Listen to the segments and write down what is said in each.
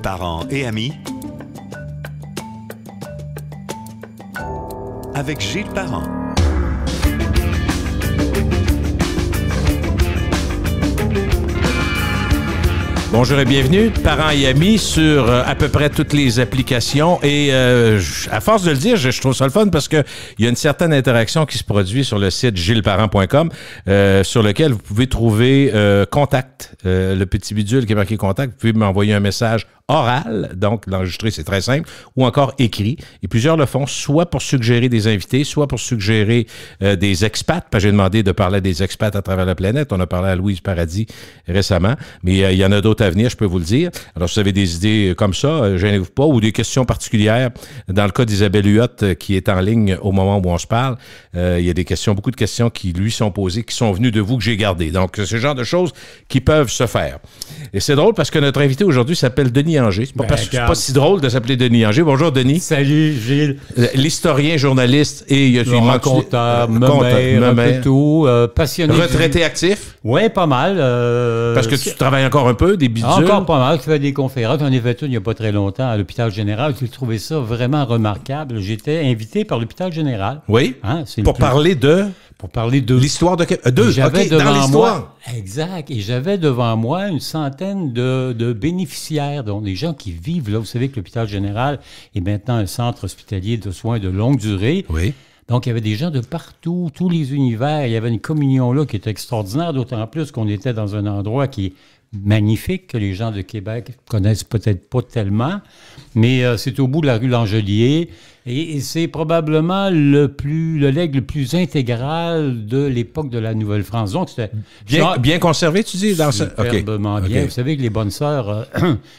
Parents et amis, avec Gilles Parent. Bonjour et bienvenue, parents et amis, sur à peu près toutes les applications. Et à force de le dire, je trouve ça le fun parce qu'il y a une certaine interaction qui se produit sur le site gillesparent.com sur lequel vous pouvez trouver contact, le petit bidule qui est marqué contact. Vous pouvez m'envoyer un message oral, donc l'enregistrer, c'est très simple, ou encore écrit. Et plusieurs le font soit pour suggérer des invités, soit pour suggérer des expats. Parce que j'ai demandé de parler à des expats à travers la planète. On a parlé à Louise Paradis récemment, mais il y en a d'autres à venir, je peux vous le dire. Alors, si vous avez des idées comme ça, gênez-vous pas, ou des questions particulières. Dans le cas d'Isabelle Huot, qui est en ligne au moment où on se parle, il y a des questions, beaucoup de questions qui lui sont posées, qui sont venues de vous, que j'ai gardées. Donc, c'est ce genre de choses qui peuvent se faire. Et c'est drôle parce que notre invité aujourd'hui s'appelle Denis Anger. C'est pas si drôle de s'appeler Denis Anger. Bonjour, Denis. Salut, Gilles. L'historien, journaliste et il comptable, un peu tout, passionné. Retraité actif? Oui, pas mal. Parce que tu travailles encore un peu, des bidules? Encore pas mal. Je fais des conférences. J'en ai fait une il n'y a pas très longtemps à l'hôpital général. J'ai trouvé ça vraiment remarquable. J'étais invité par l'hôpital général. Oui. Pour parler de l'histoire de Québec. Dans l'histoire. Exact. Et j'avais devant moi une centaine de bénéficiaires, dont des gens qui vivent là. Vous savez que l'hôpital général est maintenant un centre hospitalier de soins de longue durée. Oui. Donc, il y avait des gens de partout, tous les univers. Il y avait une communion là qui était extraordinaire, d'autant plus qu'on était dans un endroit qui est magnifique, que les gens de Québec connaissent peut-être pas tellement. Mais c'est au bout de la rue Langelier. Et c'est probablement le legs le plus intégral de l'époque de la Nouvelle-France. Donc, c'était bien conservé, tu dis? Superbement bien. Vous savez que les bonnes sœurs,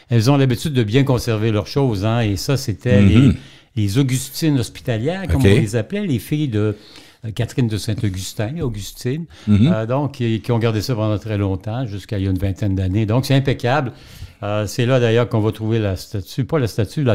elles ont l'habitude de bien conserver leurs choses. Hein, et ça, c'était les Augustines hospitalières, comme on les appelait, les filles de Catherine de Saint-Augustin, Augustine, donc qui ont gardé ça pendant très longtemps, jusqu'à il y a une vingtaine d'années. Donc, c'est impeccable. C'est là, d'ailleurs, qu'on va trouver la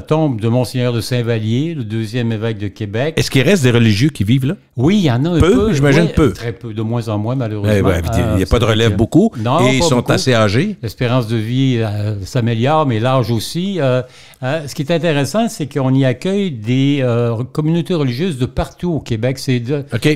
tombe de Monseigneur de Saint-Vallier, le deuxième évêque de Québec. Est-ce qu'il reste des religieux qui vivent là? Oui, il y en a un peu. J'imagine peu. Très peu, de moins en moins, malheureusement. Il n'y a pas de relève beaucoup. Non, et ils sont assez âgés. L'espérance de vie s'améliore, mais l'âge aussi. Ce qui est intéressant, c'est qu'on y accueille des communautés religieuses de partout au Québec. C'est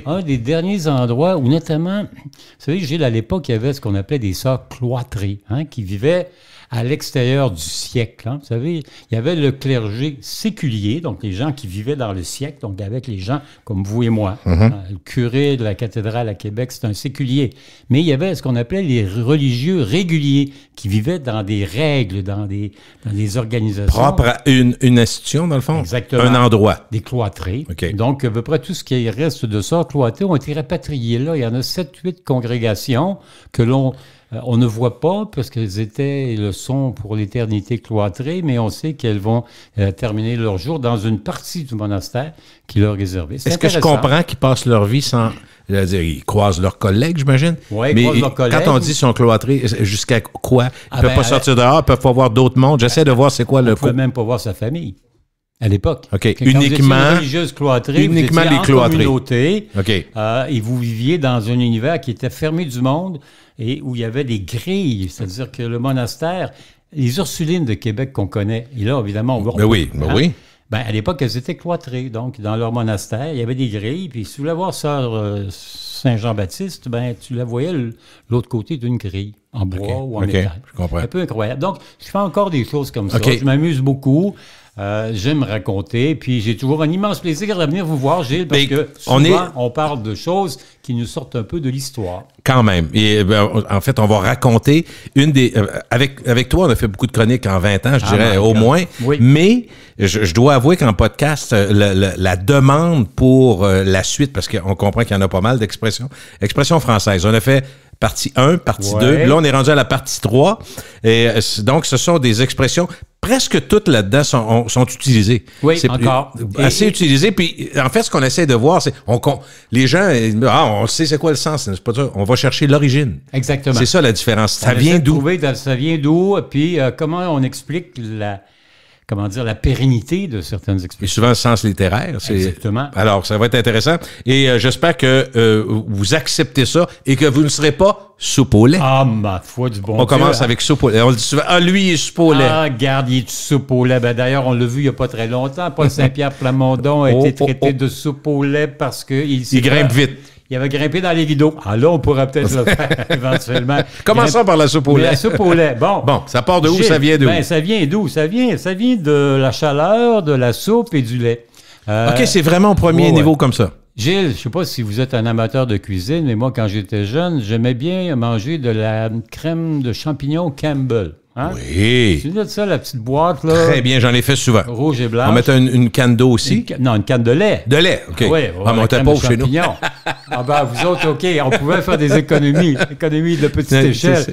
un des derniers endroits où, notamment, vous savez, Gilles, à l'époque, il y avait ce qu'on appelait des sœurs cloîtrées, qui vivaient à l'extérieur du siècle. Vous savez, il y avait le clergé séculier, donc les gens qui vivaient dans le siècle, donc avec les gens comme vous et moi. Le curé de la cathédrale à Québec, c'est un séculier. Mais il y avait ce qu'on appelait les religieux réguliers, qui vivaient dans des règles, dans des organisations. Propre à une institution, dans le fond? Exactement. Un endroit. Des cloîtrés. Okay. Donc, à peu près tout ce qui reste de ça, cloîtrés, ont été rapatriés là. Il y en a 7-8 congrégations que on ne voit pas parce qu'elles étaient et le sont pour l'éternité cloîtrées, mais on sait qu'elles vont terminer leur jour dans une partie du monastère qui leur est réservée. Est-ce que je comprends qu'ils passent leur vie sans... Ils croisent leurs collègues, j'imagine? Oui, ils croisent leurs collègues. Quand on dit qu'ils sont cloîtrés, jusqu'à quoi? Ils ne peuvent pas sortir dehors, ils ne peuvent pas voir d'autres mondes. J'essaie de voir c'est quoi le... On ne peut même pas voir sa famille. À l'époque. OK. Quand uniquement vous religieuse cloîtrée, uniquement vous étiez les cloîtrés. Communauté, OK. Et vous viviez dans un univers qui était fermé du monde et où il y avait des grilles. C'est-à-dire que le monastère, les Ursulines de Québec qu'on connaît, et là, évidemment, on voit... oui. À l'époque, elles étaient cloîtrées. Donc, dans leur monastère, il y avait des grilles. Puis, si vous voulez voir sœur Saint-Jean-Baptiste, tu la voyais l'autre côté d'une grille, en bois ou en métal. Je comprends. Un peu incroyable. Donc, je fais encore des choses comme ça. Je m'amuse beaucoup. J'aime raconter, puis j'ai toujours un immense plaisir de venir vous voir, Gilles, parce que souvent, on parle de choses qui nous sortent un peu de l'histoire. Quand même. Et en fait, on va raconter une des... avec toi, on a fait beaucoup de chroniques en 20 ans, je dirais, au moins. Oui. Mais je dois avouer qu'en podcast, la demande pour la suite, parce qu'on comprend qu'il y en a pas mal d'expressions françaises. On a fait partie 1, partie 2. Là, on est rendu à la partie 3. Et donc, ce sont des expressions... Presque toutes là-dedans sont utilisées. Oui, c'est encore. Assez utilisées. Puis, en fait, ce qu'on essaie de voir, c'est... les gens, on sait c'est quoi le sens. C'est pas ça. On va chercher l'origine. Exactement. C'est ça la différence. Ça vient d'où? Ça vient d'où? Puis, comment on explique comment dire, la pérennité de certaines Et expressions. souvent, le sens littéraire. Exactement. Alors, ça va être intéressant. Et j'espère que vous acceptez ça et que vous ne serez pas soupe au lait. Ah, ma foi du bon Dieu. On commence avec soupe au lait. On le dit souvent, lui, il est soupe au lait. Ah, regarde, il est soupe au lait. Ben, d'ailleurs, on l'a vu il n'y a pas très longtemps. Paul Saint-Pierre Plamondon a été traité de soupe au lait parce qu'il grimpe vite. Il avait grimpé dans les rideaux. Ah là, on pourra peut-être le faire éventuellement. Commençons par la soupe au lait. La soupe au lait, bon. Bon, ça part de où? Ça vient d'où? Ben, ça vient d'où? Ça vient de la chaleur, de la soupe et du lait. OK, c'est vraiment au premier niveau comme ça. Gilles, je ne sais pas si vous êtes un amateur de cuisine, mais moi, quand j'étais jeune, j'aimais bien manger de la crème de champignons Campbell. Hein? Oui. Tu vois de ça, la petite boîte, là? Très bien, j'en ai fait souvent. Rouge et blanc. On met une canne d'eau aussi. Une canne de lait. De lait, OK. Oui, on montait pas chez nous. Ah ben, vous autres, OK, on pouvait faire des économies de petite échelle.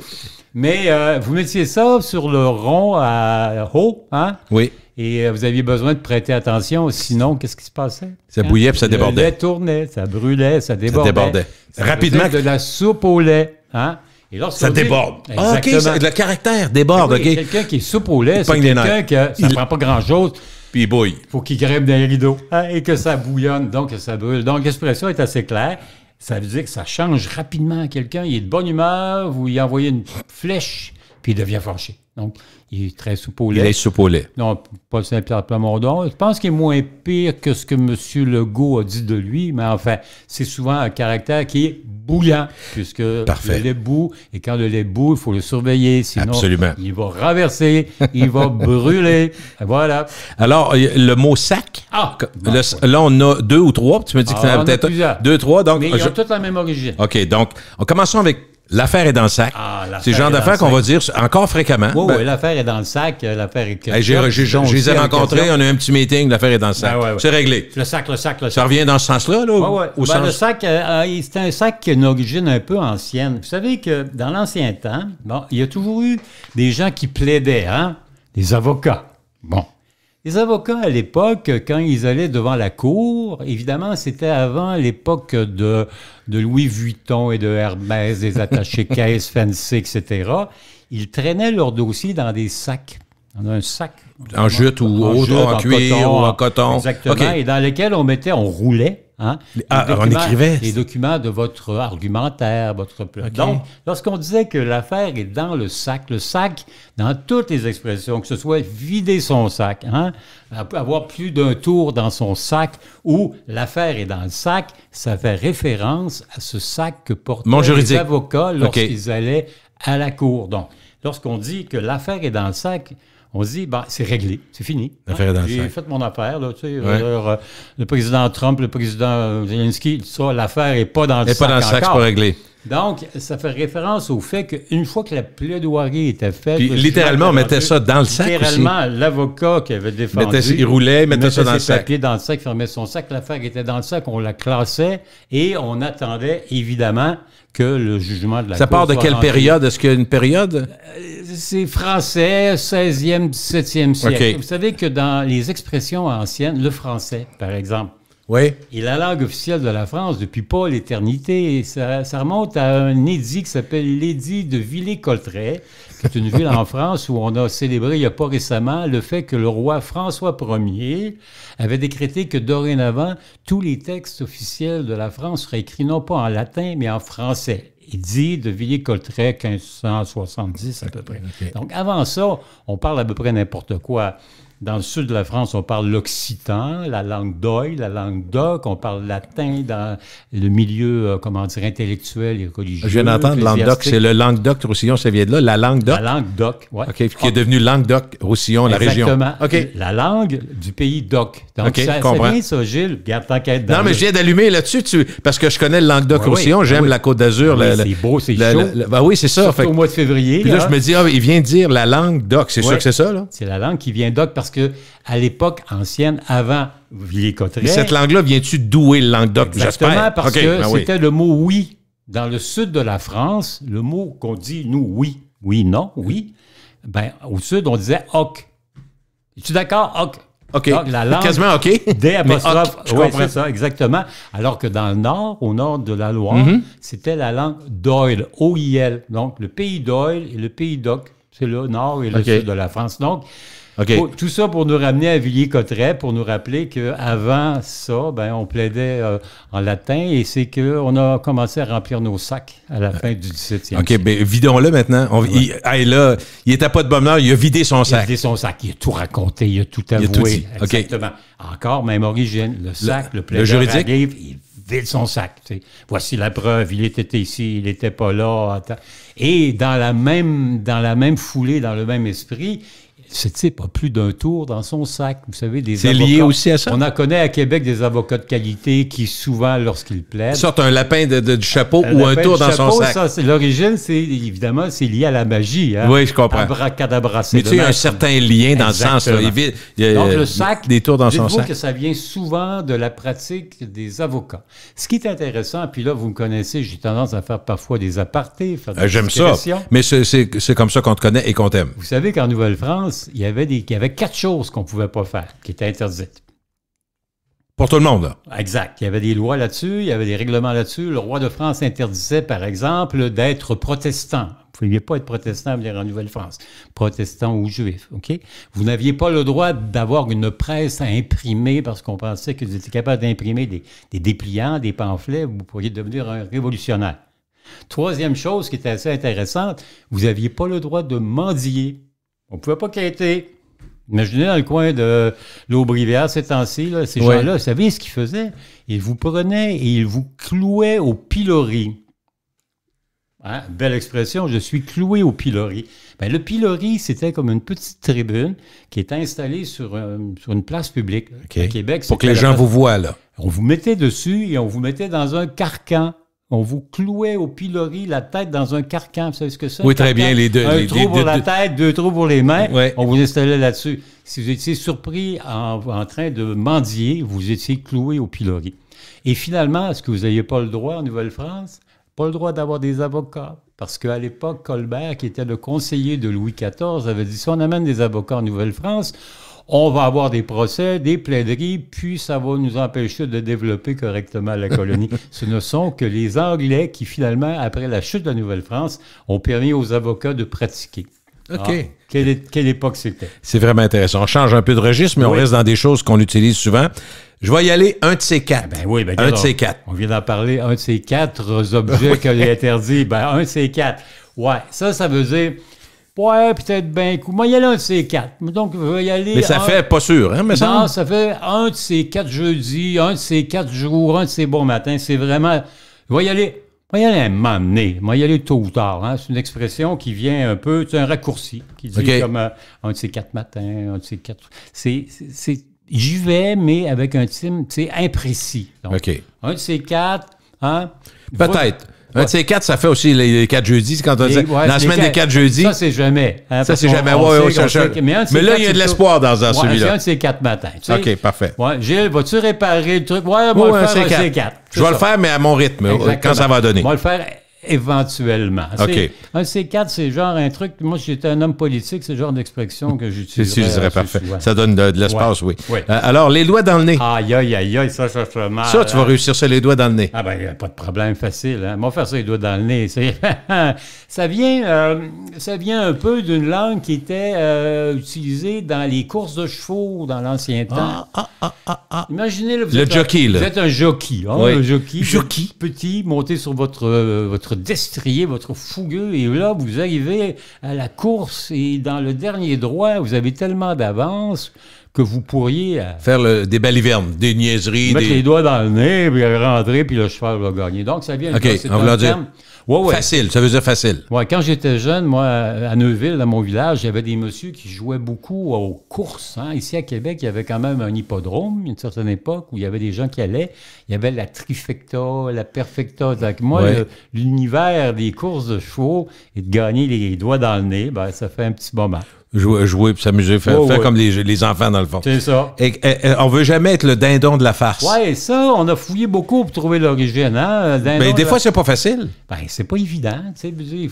Mais vous mettiez ça sur le rond à eau, hein? Oui. Et vous aviez besoin de prêter attention, sinon, qu'est-ce qui se passait? Ça bouillait puis ça débordait. Le lait tournait, ça brûlait, ça débordait. Ça débordait. Ça Rapidement. faisait de la soupe au lait, hein? Et ça déborde. Ah, OK, le caractère déborde, oui, OK. Quelqu'un qui est soupe au lait, c'est quelqu'un que ça ne prend pas grand-chose. Puis il bouille. Il faut qu'il grimpe dans les rideaux, hein, et que ça bouillonne, donc que ça brûle. Donc l'expression est assez claire. Ça veut dire que ça change rapidement à quelqu'un. Il est de bonne humeur, vous lui envoyez une flèche, puis il devient fâché. Donc, il est très soupe au lait. Il est soupe au lait. Non, Paul Saint-Pierre Plamondon. Je pense qu'il est moins pire que ce que M. Legault a dit de lui, mais enfin, c'est souvent un caractère qui est bouillant, puisque le lait bout, et quand le lait bout, il faut le surveiller, sinon Absolument. Il va renverser, il va brûler. Voilà. Alors, le mot sac, là, on a 2 ou 3, tu me dis que tu en as peut-être 2, 3. Donc, mais ils ont toutes la même origine. OK, donc, commençons avec l'affaire est dans le sac. C'est le genre d'affaire qu'on va dire encore fréquemment. Oui, l'affaire est dans le sac, l'affaire est... Je les ai rencontrés, on a eu un petit meeting, l'affaire est dans le sac. C'est réglé. Le sac. Ça revient dans ce sens-là, là? Oui. Le sac, c'est un sac qui a une origine un peu ancienne. Vous savez que dans l'ancien temps, il y a toujours eu des gens qui plaidaient, hein? Des avocats. Bon. Les avocats, à l'époque, quand ils allaient devant la cour, évidemment, c'était avant l'époque de Louis Vuitton et de Hermès, des attachés-caisses fancy, etc. Ils traînaient leurs dossiers dans des sacs. On a un sac. En jute ou en cuir ou en coton. Exactement. Okay. Et dans lesquels on roulait. Hein, on écrivait. Les documents de votre argumentaire, votre plan. Okay. Donc, lorsqu'on disait que l'affaire est dans le sac, dans toutes les expressions, que ce soit vider son sac, hein, avoir plus d'un tour dans son sac, ou l'affaire est dans le sac, ça fait référence à ce sac que portaient les avocats lorsqu'ils allaient à la cour. Donc, lorsqu'on dit que l'affaire est dans le sac, on se dit, c'est réglé, c'est fini. L'affaire est dans le sac. J'ai fait mon affaire, là, tu sais. Le président Trump, le président Zelensky, tout ça, l'affaire n'est pas dans le sac. Elle n'est pas dans le sac, c'est pas réglé. Donc, ça fait référence au fait qu'une fois que la plaidoirie était faite... Puis, littéralement, on mettait ça dans le sac littéralement, l'avocat qui avait défendu... il roulait, mettait ça dans le sac. Papiers dans le sac, fermait son sac. L'affaire était dans le sac, on la classait et on attendait, évidemment, que le jugement de la Cour... Ça part de quelle période? Est-ce qu'il y a une période? C'est français, 16e, 17e siècle. Okay. Vous savez que dans les expressions anciennes, le français, par exemple, oui. est la langue officielle de la France depuis pas l'éternité. Ça remonte à un édit qui s'appelle l'édit de Villers-Cotterêts, qui est une ville en France où on a célébré il n'y a pas récemment le fait que le roi François Ier avait décrété que dorénavant, tous les textes officiels de la France seraient écrits non pas en latin, mais en français. Édit de Villers-Cotterêts, 1570 à peu près. Okay. Donc avant ça, on parle à peu près n'importe quoi. Dans le sud de la France, on parle l'occitan, la langue d'oïl, la langue d'oc, on parle latin dans le milieu, intellectuel et religieux. Je viens d'entendre Languedoc, c'est le Languedoc-Roussillon, ça vient de là, la langue d'oc? La langue d'oc, oui. OK, qui est devenue Languedoc-Roussillon, la région. Exactement. OK. La langue du pays d'oc. Donc, okay, c'est bien ça, Gilles. Garde ta quête dans Non, mais je viens d'allumer là-dessus, parce que je connais le Languedoc-Roussillon, j'aime la Côte d'Azur. C'est beau, c'est chaud. Oui, c'est ça. Surtout au mois de février. Puis là, je me dis, il vient de dire la langue d'oc. C'est sûr que c'est ça, là? C'est la langue qui vient d'oc, parce que à l'époque ancienne, avant Villers-Cotterêts... Cette langue-là, viens-tu douer le Languedoc, j'espère? Exactement, parce que c'était le mot « oui ». Dans le sud de la France, le mot qu'on dit, nous, « oui ». Oui, non, oui. Ben, au sud, on disait « hoc ». Es-tu d'accord? « Hoc ». OK. Donc, la langue quasiment OK. Des apostrophes. Oui, c'est ça, exactement. Alors que dans le nord, au nord de la Loire, c'était la langue d'Oil, O-I-L. Donc, le pays d'Oil et le pays d'Oc. C'est le nord et le sud de la France. Donc, OK. Tout ça pour nous ramener à Villiers-Cotterêts, pour nous rappeler qu'avant ça, ben, on plaidait en latin et c'est qu'on a commencé à remplir nos sacs à la fin du 17e siècle. OK, bien, vidons-le maintenant. Il était pas de bonne heure, il a vidé son sac. Il a vidé son sac, il a tout raconté, il a tout avoué. Il a tout dit. Exactement. Encore, même origine, le sac, le plaideur juridique. arrive, il vide son sac. Tu sais. Voici la preuve, il était ici, il n'était pas là. Attends. Et dans la même foulée, dans le même esprit, ce type a plus d'un tour dans son sac. Vous savez, des C'est avocats. lié aussi à ça? On en connaît à Québec des avocats de qualité qui, souvent, lorsqu'ils plaident... Sortent un lapin du chapeau ou un tour dans son sac. Ça, l'origine, évidemment, c'est lié à la magie. Hein? Oui, je comprends. Abracadabra, Mais tu sais, il y a un certain lien dans le sens. Là, il y a donc, le sac, des tours dans son sac. que ça vient souvent de la pratique des avocats. Ce qui est intéressant, puis là, vous me connaissez, j'ai tendance à faire parfois des apartés, faire des j'aime ça, mais c'est comme ça qu'on te connaît et qu'on t'aime. Vous savez qu'en Nouvelle-France, il y avait 4 choses qu'on ne pouvait pas faire, qui étaient interdites. Pour tout le monde, là. Exact. Il y avait des lois là-dessus, il y avait des règlements là-dessus. Le roi de France interdisait, par exemple, d'être protestant. Vous ne pouviez pas être protestant à venir en Nouvelle-France. Protestant ou juif, OK? Vous n'aviez pas le droit d'avoir une presse à imprimer parce qu'on pensait que vous étiez capable d'imprimer des dépliants, des pamphlets, vous pourriez devenir un révolutionnaire. Troisième chose qui était assez intéressante, vous n'aviez pas le droit de mendier. On ne pouvait pas quêter. Imaginez dans le coin de l'Aubrivière ces temps-ci, là, ces gens-là, vous savez ce qu'ils faisaient? Ils vous prenaient et ils vous clouaient au pilori. Hein? Belle expression, je suis cloué au pilori. Bien, le pilori, c'était comme une petite tribune qui était installée sur une place publique. Okay. À Québec, pour que les gens vous voient, là. On vous mettait dessus et on vous mettait dans un carcan. On vous clouait au pilori la tête dans un carcan. Vous savez ce que c'est? Oui, très bien. Les deux. Un trou pour la tête, 2 trous pour les mains. Ouais. On vous installait là-dessus. Si vous étiez surpris en train de mendier, vous étiez cloué au pilori. Et finalement, est-ce que vous n'aviez pas le droit en Nouvelle-France? Pas le droit d'avoir des avocats. Parce qu'à l'époque, Colbert, qui était le conseiller de Louis XIV, avait dit, si on amène des avocats en Nouvelle-France, on va avoir des procès, des plaideries, puis ça va nous empêcher de développer correctement la colonie. Ce ne sont que les Anglais qui, finalement, après la chute de la Nouvelle-France, ont permis aux avocats de pratiquer. OK. Ah, quelle époque c'était? C'est vraiment intéressant. On change un peu de registre, mais on reste dans des choses qu'on utilise souvent. Je vais y aller un de ces 4. Un de ces 4. On vient d'en parler, un de ces 4 objets qu'elle a interdits. Un de ces 4. Ouais, ça veut dire... Ouais, peut-être bien coup. Moi, il y a un de ces 4. Donc, je vais y aller. Mais ça fait pas sûr, hein, mais ça? Non, ça fait un de ces 4 jeudis, un de ces 4 jours, un de ces bons matins. C'est vraiment. Je vais y aller. Je vais y aller à un moment donné. Je vais y aller tôt ou tard. Hein. C'est une expression qui vient un peu. C'est un raccourci qui dit comme un de ces 4 matins, un de ces 4. J'y vais, mais avec un thème, imprécis. Donc, un de ces 4, hein? Peut-être. Un de ces 4, ça fait aussi les 4 jeudis. Quand on dit la semaine des 4 jeudis. Ça, c'est jamais. Hein, ça, c'est jamais. Mais là, il y a de l'espoir dans celui-là. C'est un de ces 4 matins. Tu sais. OK, parfait. Ouais, Gilles, vas-tu réparer le truc? Ouais, moi, je vais faire un C4. Je vais le faire, mais à mon rythme, quand ça va donner. On va le faire éventuellement. OK. Un C4, c'est genre un truc... Moi, j'étais un homme politique, c'est le genre d'expression que j'utiliserais. Parfait. Ça donne de l'espace, oui. Ouais. Alors, les doigts dans le nez. Aïe, ça fait mal. Ça, tu vas réussir ça, les doigts dans le nez. Ah ben, pas de problème, facile. Hein? On va faire ça, les doigts dans le nez. Ça vient un peu d'une langue qui était utilisée dans les courses de chevaux dans l'ancien temps. Imaginez, là, vous êtes un jockey. Hein? Oui. Un jockey. Petit, monté sur votre destrier, votre fougueux, et là, vous arrivez à la course, et dans le dernier droit, vous avez tellement d'avance que vous pourriez... faire des balivernes, des niaiseries. Mettre les doigts dans le nez, puis rentrer, puis le cheval va gagner. Donc, ça vient... OK, on va dire... Facile, ça veut dire facile. Ouais, quand j'étais jeune, moi, à Neuville, dans mon village, il y avait des messieurs qui jouaient beaucoup aux courses. Hein. Ici, à Québec, il y avait quand même un hippodrome, à une certaine époque, où il y avait des gens qui allaient. Il y avait la trifecta, la perfecta. Donc, moi, l'univers des courses de chevaux et de gagner les doigts dans le nez, ben, ça fait un petit moment. Jouer puis s'amuser, faire comme les enfants, dans le fond. C'est ça. Et on veut jamais être le dindon de la farce. Oui, ça, on a fouillé beaucoup pour trouver l'origine. Hein? Mais des fois, c'est pas facile. Ben, c'est pas évident.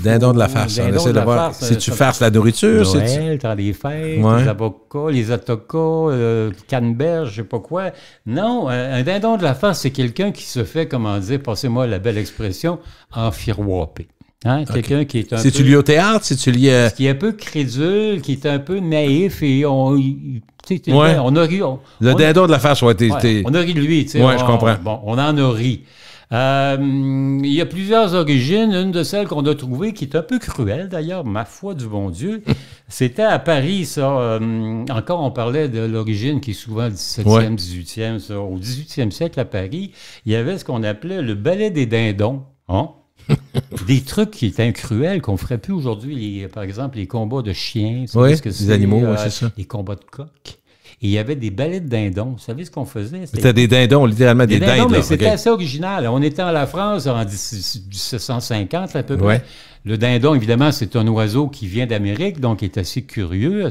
Dindon de la farce. On essaie de voir si tu farces la nourriture. Noël, temps des fêtes, les avocats, les atocas, canneberge, je sais pas quoi. Non, un dindon de la farce, c'est quelqu'un qui se fait, comment dire, passez-moi la belle expression, enfiroiper. Hein? Quelqu'un qui est un peu... C'est-tu lié au théâtre? C'est-tu lié Qui est un peu crédule, qui est un peu naïf et on a ri. Le dindon de la face, on a ri de lui. Oui, je comprends. Bon, on en a ri. Il y a plusieurs origines. Une de celles qu'on a trouvées, qui est un peu cruelle d'ailleurs, ma foi du bon Dieu, c'était à Paris, ça. Encore, on parlait de l'origine qui est souvent 17e, 18e. Ça. Au 18e siècle, à Paris, il y avait ce qu'on appelait le ballet des dindons. Hein? Des trucs qui étaient cruels qu'on ne ferait plus aujourd'hui. Par exemple, les combats de chiens. Oui, des animaux, c'est ça. Les combats de coqs. Et il y avait des ballets de dindons. Vous savez ce qu'on faisait? C'était des dindons, littéralement des dindes. Mais c'était assez original. On était en la France en 1750 à peu près. Ouais. Le dindon, évidemment, c'est un oiseau qui vient d'Amérique, donc il est assez curieux.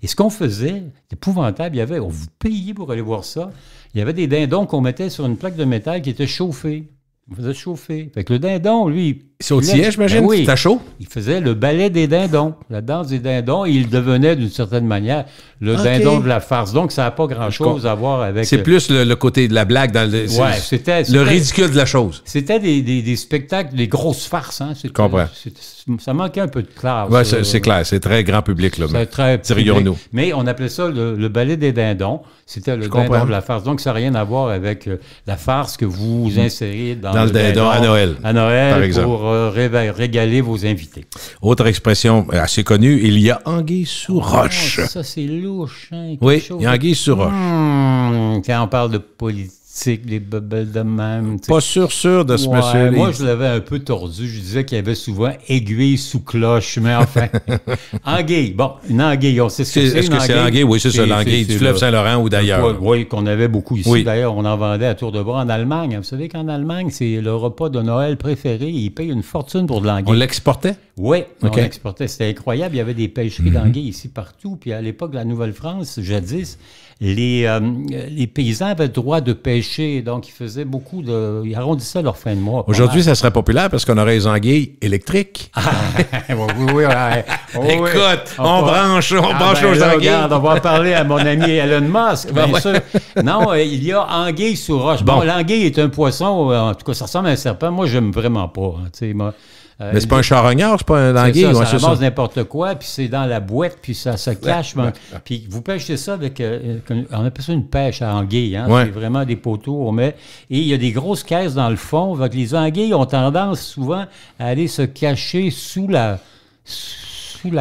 Et ce qu'on faisait, c'est épouvantable. On vous payait pour aller voir ça. Il y avait des dindons qu'on mettait sur une plaque de métal qui était chauffée. On faisait chauffer. Fait que le dindon, lui... Il sautillait, j'imagine? Ben oui. C'était chaud? Il faisait le ballet des dindons, la danse des dindons, et il devenait, d'une certaine manière, le dindon de la farce. Donc, ça n'a pas grand-chose à voir avec... C'est plus le côté de la blague, c'était le ridicule de la chose. C'était des spectacles, des grosses farces. Hein? Je comprends. Ça manquait un peu de classe. Oui, c'est clair. C'est très grand public. Là, c'est très dirions-nous. Mais on appelait ça le ballet des dindons. C'était le dindon de la farce. Donc, ça n'a rien à voir avec la farce que vous insérez dans le dindon à Noël. À Noël, par exemple. Pour régaler vos invités. Autre expression assez connue, il y a anguille sous roche. Ça, c'est louche. Hein, oui, il y a anguille sous roche. Quand on parle de politique, des bebelles de même. Pas sûr de ce monsieur-là. Moi, je l'avais un peu tordu. Je disais qu'il y avait souvent aiguille sous cloche, mais enfin. Anguille. Bon, une anguille, on sait ce que c'est. Est-ce que c'est l'anguille? Oui, c'est ça, l'anguille du fleuve Saint-Laurent ou d'ailleurs. Oui, qu'on avait beaucoup ici. Oui. D'ailleurs, on en vendait à tour de bras en Allemagne. Vous savez qu'en Allemagne, c'est le repas de Noël préféré. Ils payent une fortune pour de l'anguille. On l'exportait? Oui, on l'exportait. C'était incroyable. Il y avait des pêcheries d'anguilles ici partout. Puis à l'époque de la Nouvelle-France, jadis, les paysans avaient le droit de pêcher, donc ils arrondissaient leur fin de mois. Aujourd'hui, ça serait populaire parce qu'on aurait les anguilles électriques. Oui. Écoute, on branche aux anguilles. Regarde, on va parler à mon ami Elon Musk, bien sûr. Non, il y a anguille sous roche. Bon, l'anguille est un poisson, en tout cas, ça ressemble à un serpent. Moi, j'aime vraiment pas. Mais c'est pas un charognard, c'est pas un anguille. Ça ramasse n'importe quoi, puis c'est dans la boîte, puis ça se cache. Puis vous pêchez ça avec... on appelle ça une pêche à anguille. Hein? C'est vraiment des poteaux, on met... Et il y a des grosses caisses dans le fond. Donc les anguilles ont tendance souvent à aller se cacher sous la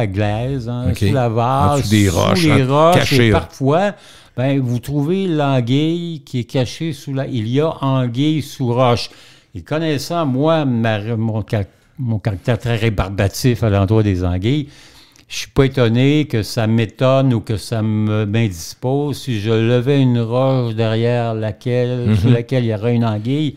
glaise, sous la vase, sous des roches, sous les roches. Cachées, et parfois... vous trouvez l'anguille qui est cachée sous la... Il y a anguille sous roche. Et connaissant, moi, mon caractère très rébarbatif à l'endroit des anguilles, je suis pas étonné que ça m'étonne ou que ça m'indispose. Si je levais une roche derrière sous laquelle il y aurait une anguille,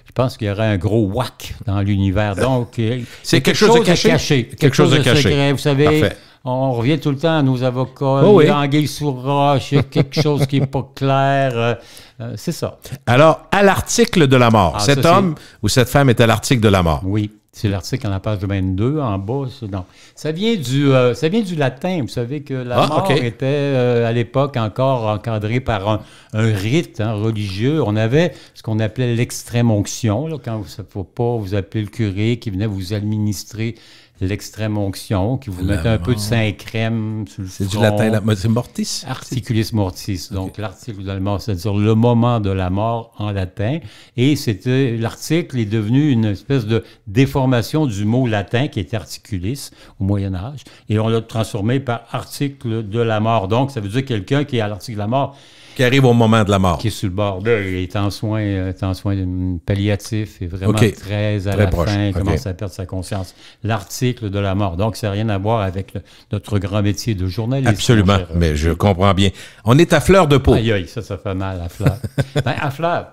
je pense qu'il y aurait un gros whack dans l'univers. Donc, c'est quelque chose de caché. Quelque chose de caché. Secret. Vous savez, parfait. On revient tout le temps à nos avocats. L'anguille sous roche, il y a quelque chose qui n'est pas clair. C'est ça. Alors, à l'article de la mort, cet homme ou cette femme est à l'article de la mort. Oui. C'est l'article en la page 22, en bas. Ça vient du latin. Vous savez que la mort était, à l'époque, encore encadrée par un rite religieux. On avait ce qu'on appelait l'extrême-onction, quand vous appelez le curé qui venait vous administrer l'extrême-onction, qui vous mettait un peu de Saint-Crème sur le front. C'est du latin, c'est mortis? Articulis mortis, donc l'article de la mort, c'est-à-dire le moment de la mort en latin. Et l'article est devenu une espèce de déformation du mot latin qui était articulis au Moyen-Âge, et on l'a transformé par article de la mort. Donc, ça veut dire quelqu'un qui est à l'article de la mort, qui arrive au moment de la mort. Qui est sur le bord d'eux. Il est en soins palliatifs et vraiment très proche. Fin, commence à perdre sa conscience. L'article de la mort. Donc, ça n'a rien à voir avec notre grand métier de journaliste. Absolument, mais je comprends bien. On est à fleur de peau. Aïe, ça fait mal, à fleur. À fleur.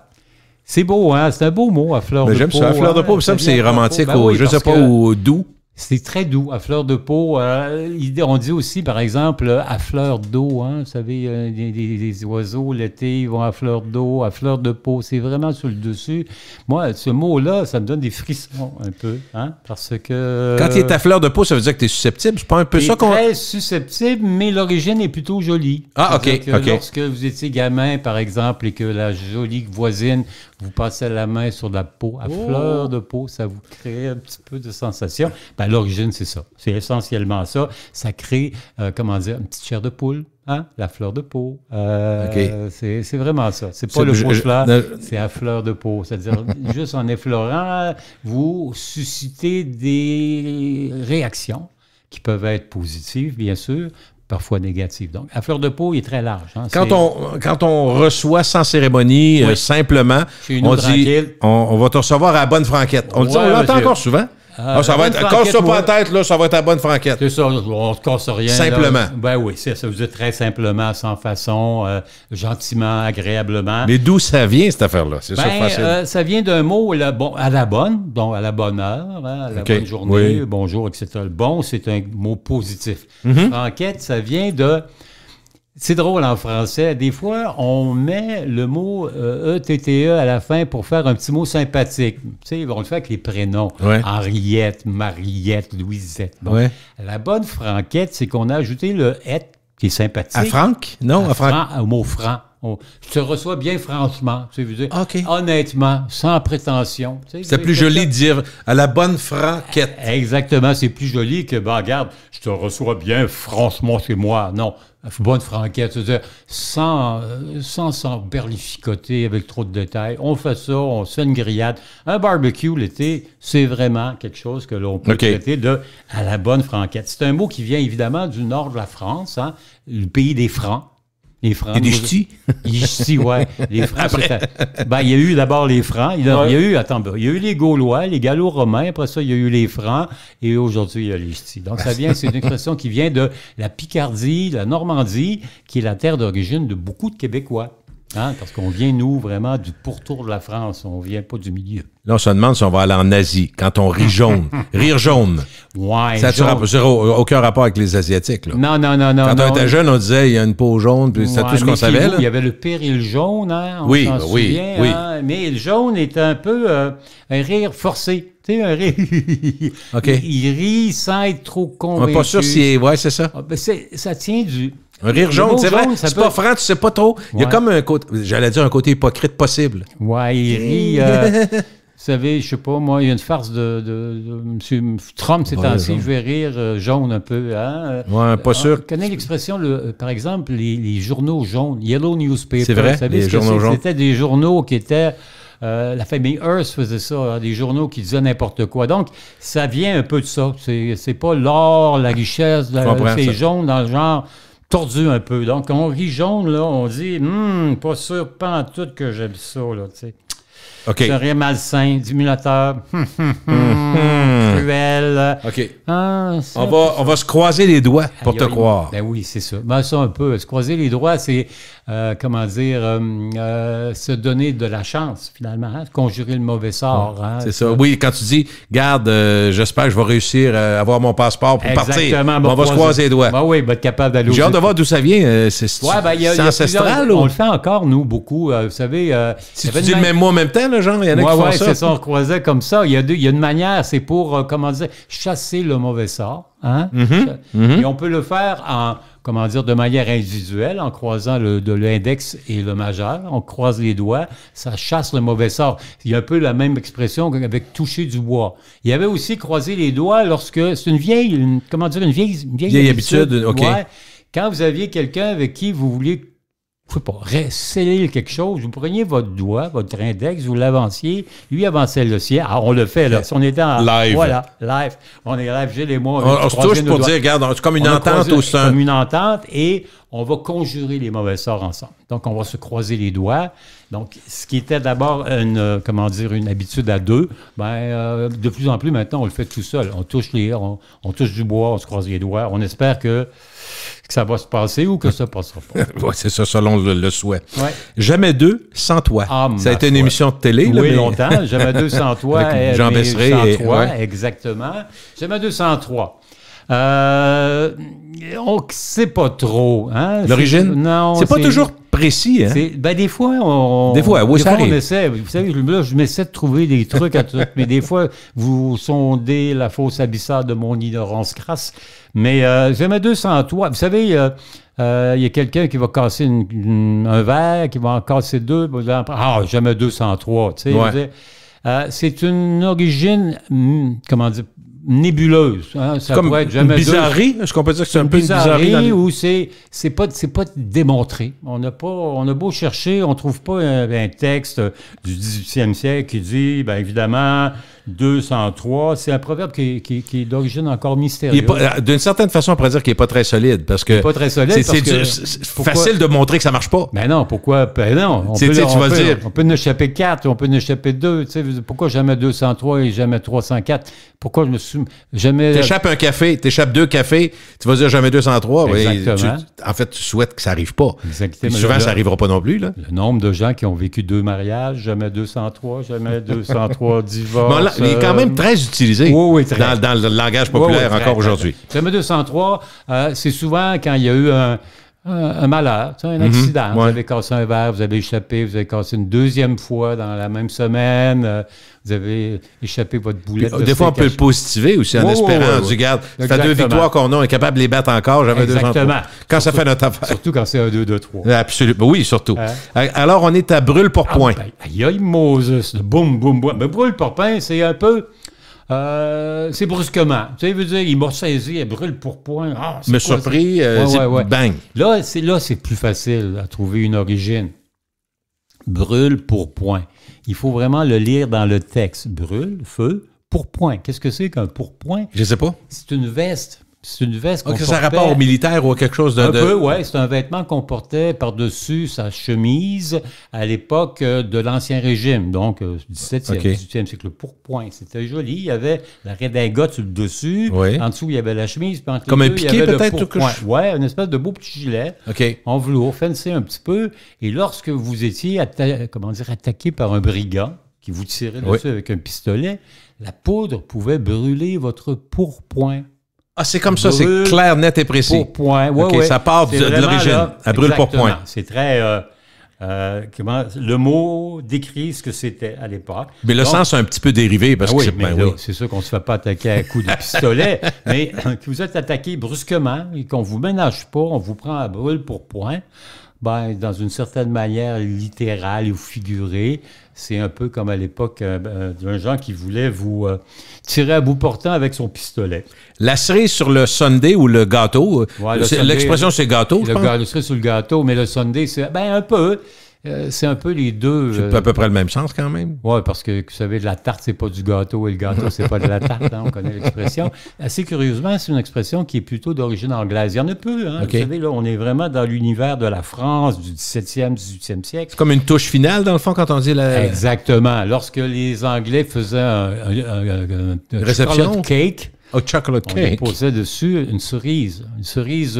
C'est beau, hein? C'est un beau mot, à fleur de peau. J'aime ça, à fleur de peau. Ça, c'est romantique, je ne sais pas, ou doux. C'est très doux, à fleur de peau. On dit aussi, par exemple, à fleur d'eau. Hein, vous savez, des oiseaux, l'été, ils vont à fleur d'eau, à fleur de peau. C'est vraiment sur le dessus. Moi, ce mot-là, ça me donne des frissons un peu. Hein, parce que... Quand il est à fleur de peau, ça veut dire que tu es susceptible. C'est pas un peu ça qu'on... très susceptible, mais l'origine est plutôt jolie. Ah, OK. Lorsque vous étiez gamin, par exemple, et que la jolie voisine vous passez la main sur la peau, à fleur de peau, ça vous crée un petit peu de sensation. Ben, à l'origine, c'est ça. C'est essentiellement ça. Ça crée, une petite chair de poule. Hein? La fleur de peau. C'est vraiment ça. C'est pas le poche-là, c'est à fleur de peau. C'est-à-dire, juste en effleurant, vous suscitez des réactions qui peuvent être positives, bien sûr, parfois négatives. Donc, à fleur de peau, il est très large. Hein? Quand on reçoit sans cérémonie, simplement, on dit on va te recevoir à la bonne franquette. On l'entend encore souvent. Ça va être, casse-toi pas la tête, là, ça va être à la bonne franquette. C'est ça, on ne casse rien. Simplement. Là. Ben oui, ça veut dire très simplement, sans façon, gentiment, agréablement. Mais d'où ça vient, cette affaire-là? C'est ça facile. Ça vient d'un mot, à la bonne, donc à la bonne heure, à la bonne journée, bonjour, etc. Le bon, c'est un mot positif. Franquette, ça vient de... C'est drôle en français. Des fois, on met le mot E-T-T-E à la fin pour faire un petit mot sympathique. Tu sais, on le fait avec les prénoms. Henriette, Mariette, Louisette. Bon. La bonne franquette, c'est qu'on a ajouté le « et » qui est sympathique. À Franck? Non, à Franck. Au mot franc. Je te reçois bien franchement. Tu sais, veux dire, honnêtement, sans prétention. Tu sais, c'est plus joli de dire à la bonne franquette. Exactement. C'est plus joli que, regarde, je te reçois bien franchement chez moi. Non. Bonne franquette, c'est-à-dire sans berlificoter avec trop de détails. On fait ça, on se fait une grillade. Un barbecue l'été, c'est vraiment quelque chose que l'on peut traiter de à la bonne franquette. C'est un mot qui vient évidemment du nord de la France, hein, le pays des Francs. Les Francs. Et des ch'tis. Les ch'tis, oui. Les Francs, il y a eu d'abord les Francs. Il y a eu les Gaulois, les Gallo-Romains. Après ça, il y a eu les Francs. Et aujourd'hui, il y a les ch'tis. Donc, c'est une expression qui vient de la Picardie, la Normandie, qui est la terre d'origine de beaucoup de Québécois. Hein, parce qu'on vient, nous, vraiment du pourtour de la France. On ne vient pas du milieu. Là, on se demande si on va aller en Asie, quand on rit jaune. Rire jaune. Ouais, ça n'a aucun rapport avec les Asiatiques. Là. Non. Quand on était jeune, on disait il y a une peau jaune, puis c'était tout ce qu'on savait. Il y avait le péril jaune, hein, on s'en souvient. Hein, mais le jaune est un peu un rire forcé. Tu sais, un rire. Il rit sans être trop convaincu. On n'est pas sûr si... Oui, c'est ça. Ça tient du... Un rire jaune, c'est vrai. C'est pas franc, tu sais pas trop. Il y a comme un côté, j'allais dire un côté hypocrite possible. Ouais, il rit. Vous savez, je sais pas, moi, il y a une farce de M. Trump ces temps-ci, je vais rire jaune un peu. Hein? Ouais, pas sûr. Je connais l'expression, par exemple, les journaux jaunes, Yellow Newspaper. C'est vrai, vous savez, les journaux jaunes. C'était des journaux qui étaient... la famille Hearst faisait ça, hein, des journaux qui disaient n'importe quoi. Donc, ça vient un peu de ça. C'est pas l'or, la richesse, c'est jaune dans le genre... tordu un peu. Donc, on rit jaune, là, on dit, pas sûr, pas en tout que j'aime ça, là, tu sais. C'est un rire malsain, dimulateur, cruel. OK. On va se croiser les doigts pour te croire. Ben oui, c'est ça. Ben ça, un peu. Se croiser les doigts, c'est, se donner de la chance, finalement, hein? Conjurer le mauvais sort. Hein? C'est ça. Oui, quand tu dis, garde, j'espère que je vais réussir à avoir mon passeport pour partir. On va se croiser les doigts. Ben oui, être capable d'aller. J'ai hâte de voir d'où ça vient. C'est ancestral? On le fait encore, nous, beaucoup. Vous savez... si tu dis le même mot en même temps, là, genre, il y en a qui font ça. C'est ça, on croisait comme ça. Il y a une manière, c'est pour, chasser le mauvais sort. Hein? Et on peut le faire de manière individuelle, en croisant l'index et le majeur. On croise les doigts, ça chasse le mauvais sort. Il y a un peu la même expression qu'avec toucher du bois. Il y avait aussi croiser les doigts lorsque... C'est une vieille habitude. OK. Ouais, quand vous aviez quelqu'un avec qui vous vouliez... je ne sais pas, sceller quelque chose, vous preniez votre doigt, votre index, vous l'avanciez, lui avançait le sien. Alors, on le fait, là. Si on était en... Live. Voilà, live. On est live, j'ai les mots. On se touche pour dire, regarde, c'est comme une entente au sein. Comme une entente, et on va conjurer les mauvais sorts ensemble. Donc, on va se croiser les doigts. Donc, ce qui était d'abord une habitude à deux, de plus en plus, maintenant, on le fait tout seul. On touche du bois, on se croise les doigts. On espère que ça va se passer ou que ça ne passera pas. Oui, c'est ça, selon le souhait. Ouais. Jamais deux sans toi. Ça a été une émission de télé. Oui, longtemps. Jamais deux sans toi. Avec Jean Besseré. Sans toi, exactement. Jamais deux sans trois. On ne sait pas trop. Hein? L'origine? Non. C'est pas toujours précis. Hein? Des fois, ça arrive. On essaie. Vous savez, là, je m'essaie de trouver des trucs à tout, mais des fois, vous sondez la fausse abyssale de mon ignorance crasse. Mais jamais deux sans toi. Vous savez, il y a quelqu'un qui va casser un verre, qui va en casser deux. Jamais 203. Tu sais, ouais. C'est une origine, comment dire, nébuleuse. Hein? Ça comme pourrait être jamais une bizarrerie. Est-ce qu'on peut dire que c'est un peu une bizarrerie? Où c'est pas démontré. On a beau chercher, on trouve pas un texte du 18e siècle qui dit, bien évidemment, 203. C'est un proverbe qui est d'origine encore mystérieuse. D'une certaine façon, on pourrait dire qu'il n'est pas très solide. Parce que pas très solide. C'est facile de montrer que ça ne marche pas. Mais non, pourquoi? Ben non. On peut en échapper 4, on peut en échapper 2. Pourquoi jamais 203 et jamais 304? Pourquoi je me suis jamais... T'échappes un café, t'échappes 2 cafés, tu vas dire jamais 203. Exactement. En fait, tu souhaites que ça n'arrive pas. Exactement. Souvent, ça n'arrivera pas non plus. Là. Le nombre de gens qui ont vécu 2 mariages, jamais 203, jamais 203 divorces. Bon, là, il est quand même très utilisé très. Dans le langage populaire encore aujourd'hui. Jamais 203, c'est souvent quand il y a eu un malheur, un accident. Vous avez cassé un verre, vous avez échappé, vous avez cassé une deuxième fois dans la même semaine, vous avez échappé votre boulette. Des fois, on peut le positiver aussi en espérant. Regarde, ça fait 2 victoires qu'on a, on est capable de les battre encore, jamais 203. Quand ça fait notre affaire. Surtout quand c'est un 2-2-3. Absolument. Oui, surtout. Alors, on est à brûle-pour-point. Aïe, Moses, boum, boum, boum. Mais brûle-pour-point, c'est un peu... c'est brusquement. Tu sais, veut dire, il m'a saisi, il brûle pour point. Me surpris, bang. Là, c'est plus facile à trouver une origine. Brûle pour point. Il faut vraiment le lire dans le texte. Brûle, feu, pourpoint. Qu'est-ce que c'est qu'un pourpoint? Je sais pas. C'est une veste. C'est une veste qu'on portait. Ça a rapport au militaire ou à quelque chose de... Un peu, oui. C'est un vêtement qu'on portait par-dessus sa chemise à l'époque de l'Ancien Régime, donc 17e, 18e siècle. Le pourpoint, c'était joli. Il y avait la redingote sur le dessus. Oui. En dessous, il y avait la chemise. Puis entre comme les un deux, piqué, peut-être? Oui, une espèce de beau petit gilet. En velours, fencé un petit peu. Et lorsque vous étiez attaqué par un brigand qui vous tirait dessus avec un pistolet, la poudre pouvait brûler votre pourpoint. Ah, c'est comme ça, c'est clair, net et précis. Pourpoint, ça part de l'origine. Elle brûle pour point. C'est très... le mot décrit ce que c'était à l'époque. Mais le sens est un petit peu dérivé parce que c'est sûr qu'on ne se fait pas attaquer à coups de pistolet, mais que vous êtes attaqué brusquement et qu'on ne vous ménage pas, on vous prend à brûle pour point. Dans une certaine manière littérale ou figurée, c'est un peu comme à l'époque d'un gens qui voulait vous tirer à bout portant avec son pistolet. La cerise sur le sundae ou le gâteau, l'expression c'est gâteau, je pense. Le cerise sur le gâteau, mais le sundae, c'est un peu... c'est un peu les deux. C'est à peu près le même sens quand même. Oui, parce que vous savez, la tarte, c'est pas du gâteau et le gâteau, c'est pas de la tarte. On connaît l'expression. Assez curieusement, c'est une expression qui est plutôt d'origine anglaise. Il y en a peu. Vous savez, là, on est vraiment dans l'univers de la France du 17e, 18e siècle. C'est comme une touche finale, dans le fond, quand on dit la... Exactement. Lorsque les Anglais faisaient un réception cake, chocolate cake. On déposait dessus une cerise. Une cerise,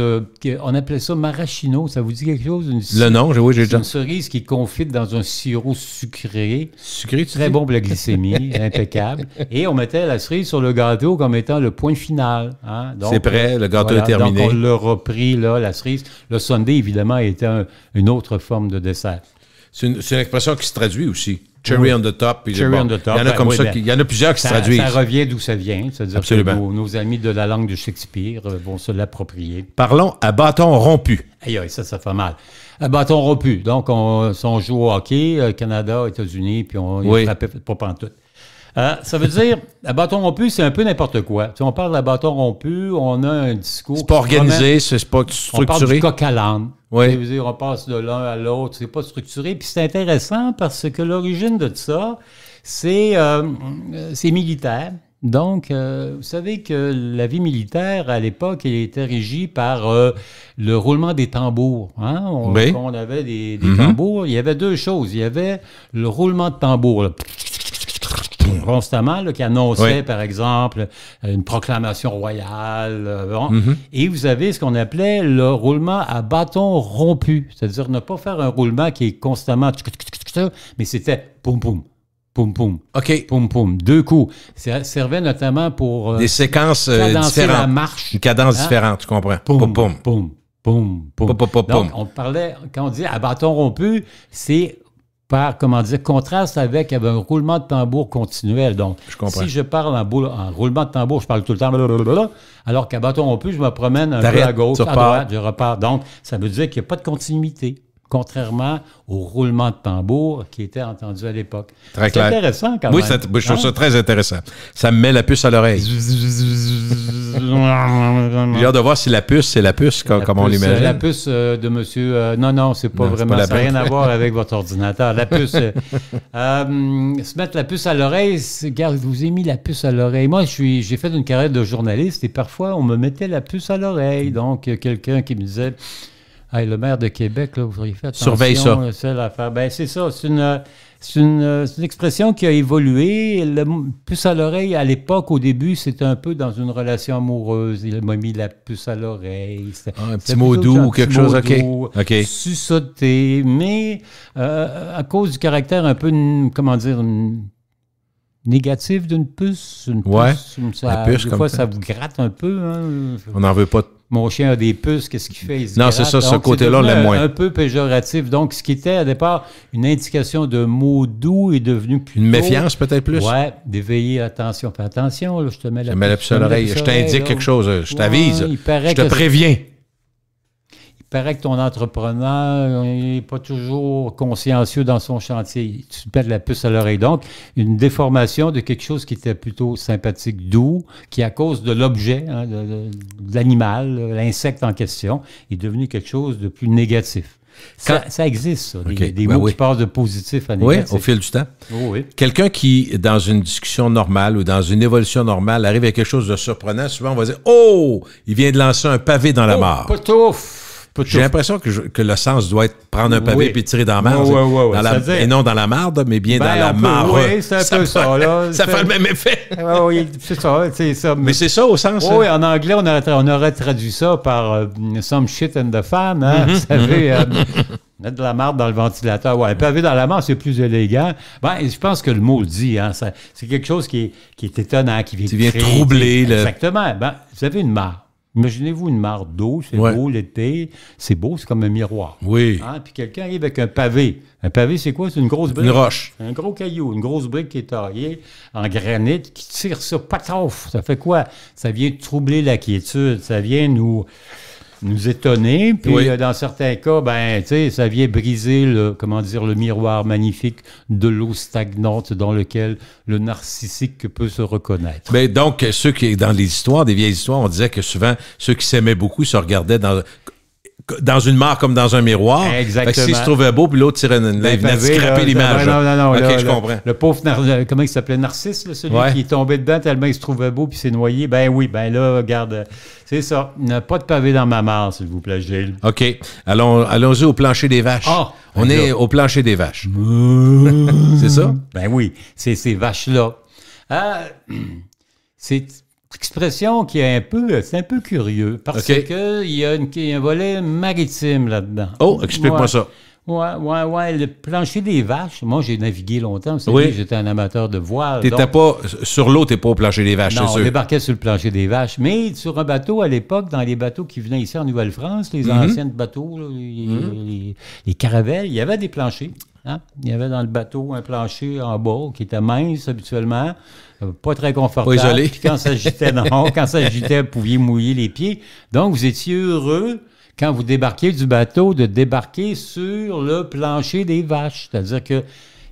on appelait ça maraschino. Ça vous dit quelque chose? Le nom, j'ai déjà. Une cerise qui est confite dans un sirop sucré. Sucré, très bon pour la glycémie, impeccable. Et on mettait la cerise sur le gâteau comme étant le point final. C'est prêt, le gâteau est terminé. Donc on l'a repris, là, la cerise. Le sundae, évidemment, était une autre forme de dessert. C'est une expression qui se traduit aussi. Cherry on the top. Cherry on the top. Il y en a comme ça, il y en a plusieurs qui se traduisent. Ça revient d'où ça vient. C'est-à-dire que nos amis de la langue de Shakespeare vont se l'approprier. Parlons à bâton rompu. Aïe, ça fait mal. À bâton rompu. Donc, on joue au hockey, Canada, États-Unis, puis on frappait pas pantoute. Ça veut dire, à bâton rompu, c'est un peu n'importe quoi. On parle à bâton rompu, on a un discours... C'est pas organisé, c'est pas structuré. On parle du coq à l'âne. Oui. On passe de l'un à l'autre, c'est pas structuré. Puis c'est intéressant parce que l'origine de ça, c'est militaire. Donc, vous savez que la vie militaire, à l'époque, elle était régie par le roulement des tambours. Quand on avait des tambours, il y avait deux choses. Il y avait le roulement de tambour, là, constamment, là, qui annonçait, par exemple, une proclamation royale. Et vous avez ce qu'on appelait le roulement à bâton rompu. C'est-à-dire ne pas faire un roulement qui est constamment... mais c'était poum-poum. Poum-poum. OK. Poum-poum. 2 coups. Ça servait notamment pour... des séquences différentes. La marche. Une cadence différente, tu comprends. Poum-poum. Poum-poum. Donc, on parlait... Quand on dit à bâton rompu, c'est comment dire, contraste avec un roulement de tambour continuel. Donc, si je parle en roulement de tambour, je parle tout le temps, blablabla, alors qu'à bâton rompu, je me promène un peu à gauche, à droite, je repars. Donc, ça veut dire qu'il n'y a pas de continuité, contrairement au roulement de tambour qui était entendu à l'époque. Très clair. C'est intéressant quand même. Oui, je trouve ça très intéressant. Ça me met la puce à l'oreille. J'ai hâte de voir si la puce, c'est la puce, comme on l'imagine. La puce de monsieur... non, c'est pas vraiment... Ça n'a rien à voir avec votre ordinateur. La puce... se mettre la puce à l'oreille, regarde, je vous ai mis la puce à l'oreille. Moi, j'ai fait une carrière de journaliste et parfois, on me mettait la puce à l'oreille. Donc, quelqu'un qui me disait... Hey, le maire de Québec, là, vous auriez fait attention. Surveille ça. C'est l'affaire. Ben, c'est ça. C'est une expression qui a évolué. Le puce à l'oreille, à l'époque, au début, c'était un peu dans une relation amoureuse. Il m'a mis la puce à l'oreille. Un petit mot doux ou quelque chose, OK. Suçoté. Mais à cause du caractère un peu, comment dire, négatif d'une puce. La puce, des fois, ça vous gratte un peu. Hein. On n'en veut pas. Mon chien a des puces, qu'est-ce qu'il fait? Non, c'est ça, ce côté-là, on l'aime moins. Un peu péjoratif. Donc, ce qui était, à départ, une indication de mots doux est devenu plutôt... Une méfiance, peut-être plus? Oui, d'éveiller l'attention. Fais attention, là, je te mets la puce à l'oreille. Je t'indique quelque chose, je t'avise, je te préviens. Il paraît que ton entrepreneur n'est pas toujours consciencieux dans son chantier. Tu te mets de la puce à l'oreille. Donc, une déformation de quelque chose qui était plutôt sympathique, doux, qui, à cause de l'objet, hein, de l'animal, l'insecte en question, est devenu quelque chose de plus négatif. Ça existe, ça. Des mots qui passent de positif à négatif. Oui, au fil du temps. Oui. Quelqu'un qui, dans une discussion normale ou dans une évolution normale, arrive à quelque chose de surprenant, souvent on va dire « Oh! Il vient de lancer un pavé dans la mare. » J'ai l'impression que le sens doit être prendre un pavé puis tirer dans la marde. Et non dans la marde, mais bien dans la mare. Oui, c'est un peu ça. Là, ça fait le même effet. Oui, c'est ça. Mais c'est ça au sens. Oui, en anglais, on aurait traduit ça par some shit in the fan. Hein, vous savez, mettre de la marde dans le ventilateur. Oui, un pavé dans la mare, c'est plus élégant. Je pense que le mot le dit. Hein, c'est quelque chose qui est étonnant, qui vient troubler. Exactement. Vous avez une mare. Imaginez-vous une mare d'eau, c'est beau l'été, c'est beau, c'est comme un miroir. Oui. Hein? Puis quelqu'un arrive avec un pavé. Un pavé, c'est quoi? C'est une grosse brique. Une roche. Un gros caillou, une grosse brique qui est taillée en granit, qui tire ça, patauf. Ça fait quoi? Ça vient troubler la quiétude, ça vient nous étonner. Puis dans certains cas, ça vient briser le miroir magnifique de l'eau stagnante dans lequel le narcissique peut se reconnaître. Mais donc, ceux qui, dans les histoires, des vieilles histoires, on disait que souvent, ceux qui s'aimaient beaucoup se regardaient dans une mare comme dans un miroir. Exactement. S'il se trouvait beau, puis l'autre tirait une lèvre, venait scraper l'image. Non. OK, je comprends. Le pauvre, comment il s'appelait, Narcisse, là, celui qui est tombé dedans tellement il se trouvait beau puis s'est noyé. Là, regarde, c'est ça. Pas de pavé dans ma mare, s'il vous plaît, Gilles. OK. Allons-y au plancher des vaches. On est au plancher des vaches. C'est ça? Ben oui, c'est ces vaches-là. C'est expression qui est c'est un peu curieux parce que il y a un volet maritime là-dedans. Oh, explique-moi ça. Ouais. Le plancher des vaches, moi j'ai navigué longtemps, vous savez, j'étais un amateur de voile. T'étais pas sur l'eau, t'es pas au plancher des vaches, c'est sûr. Non, on débarquait sur le plancher des vaches, mais sur un bateau à l'époque, dans les bateaux qui venaient ici en Nouvelle-France, les anciens bateaux, là, les caravelles, il y avait des planchers. Hein? Il y avait dans le bateau un plancher en bas qui était mince habituellement, pas très confortable. Pas isolé. Puis quand ça agitait, vous pouviez mouiller les pieds. Donc, vous étiez heureux, quand vous débarquiez du bateau, de débarquer sur le plancher des vaches. C'est-à-dire qu'il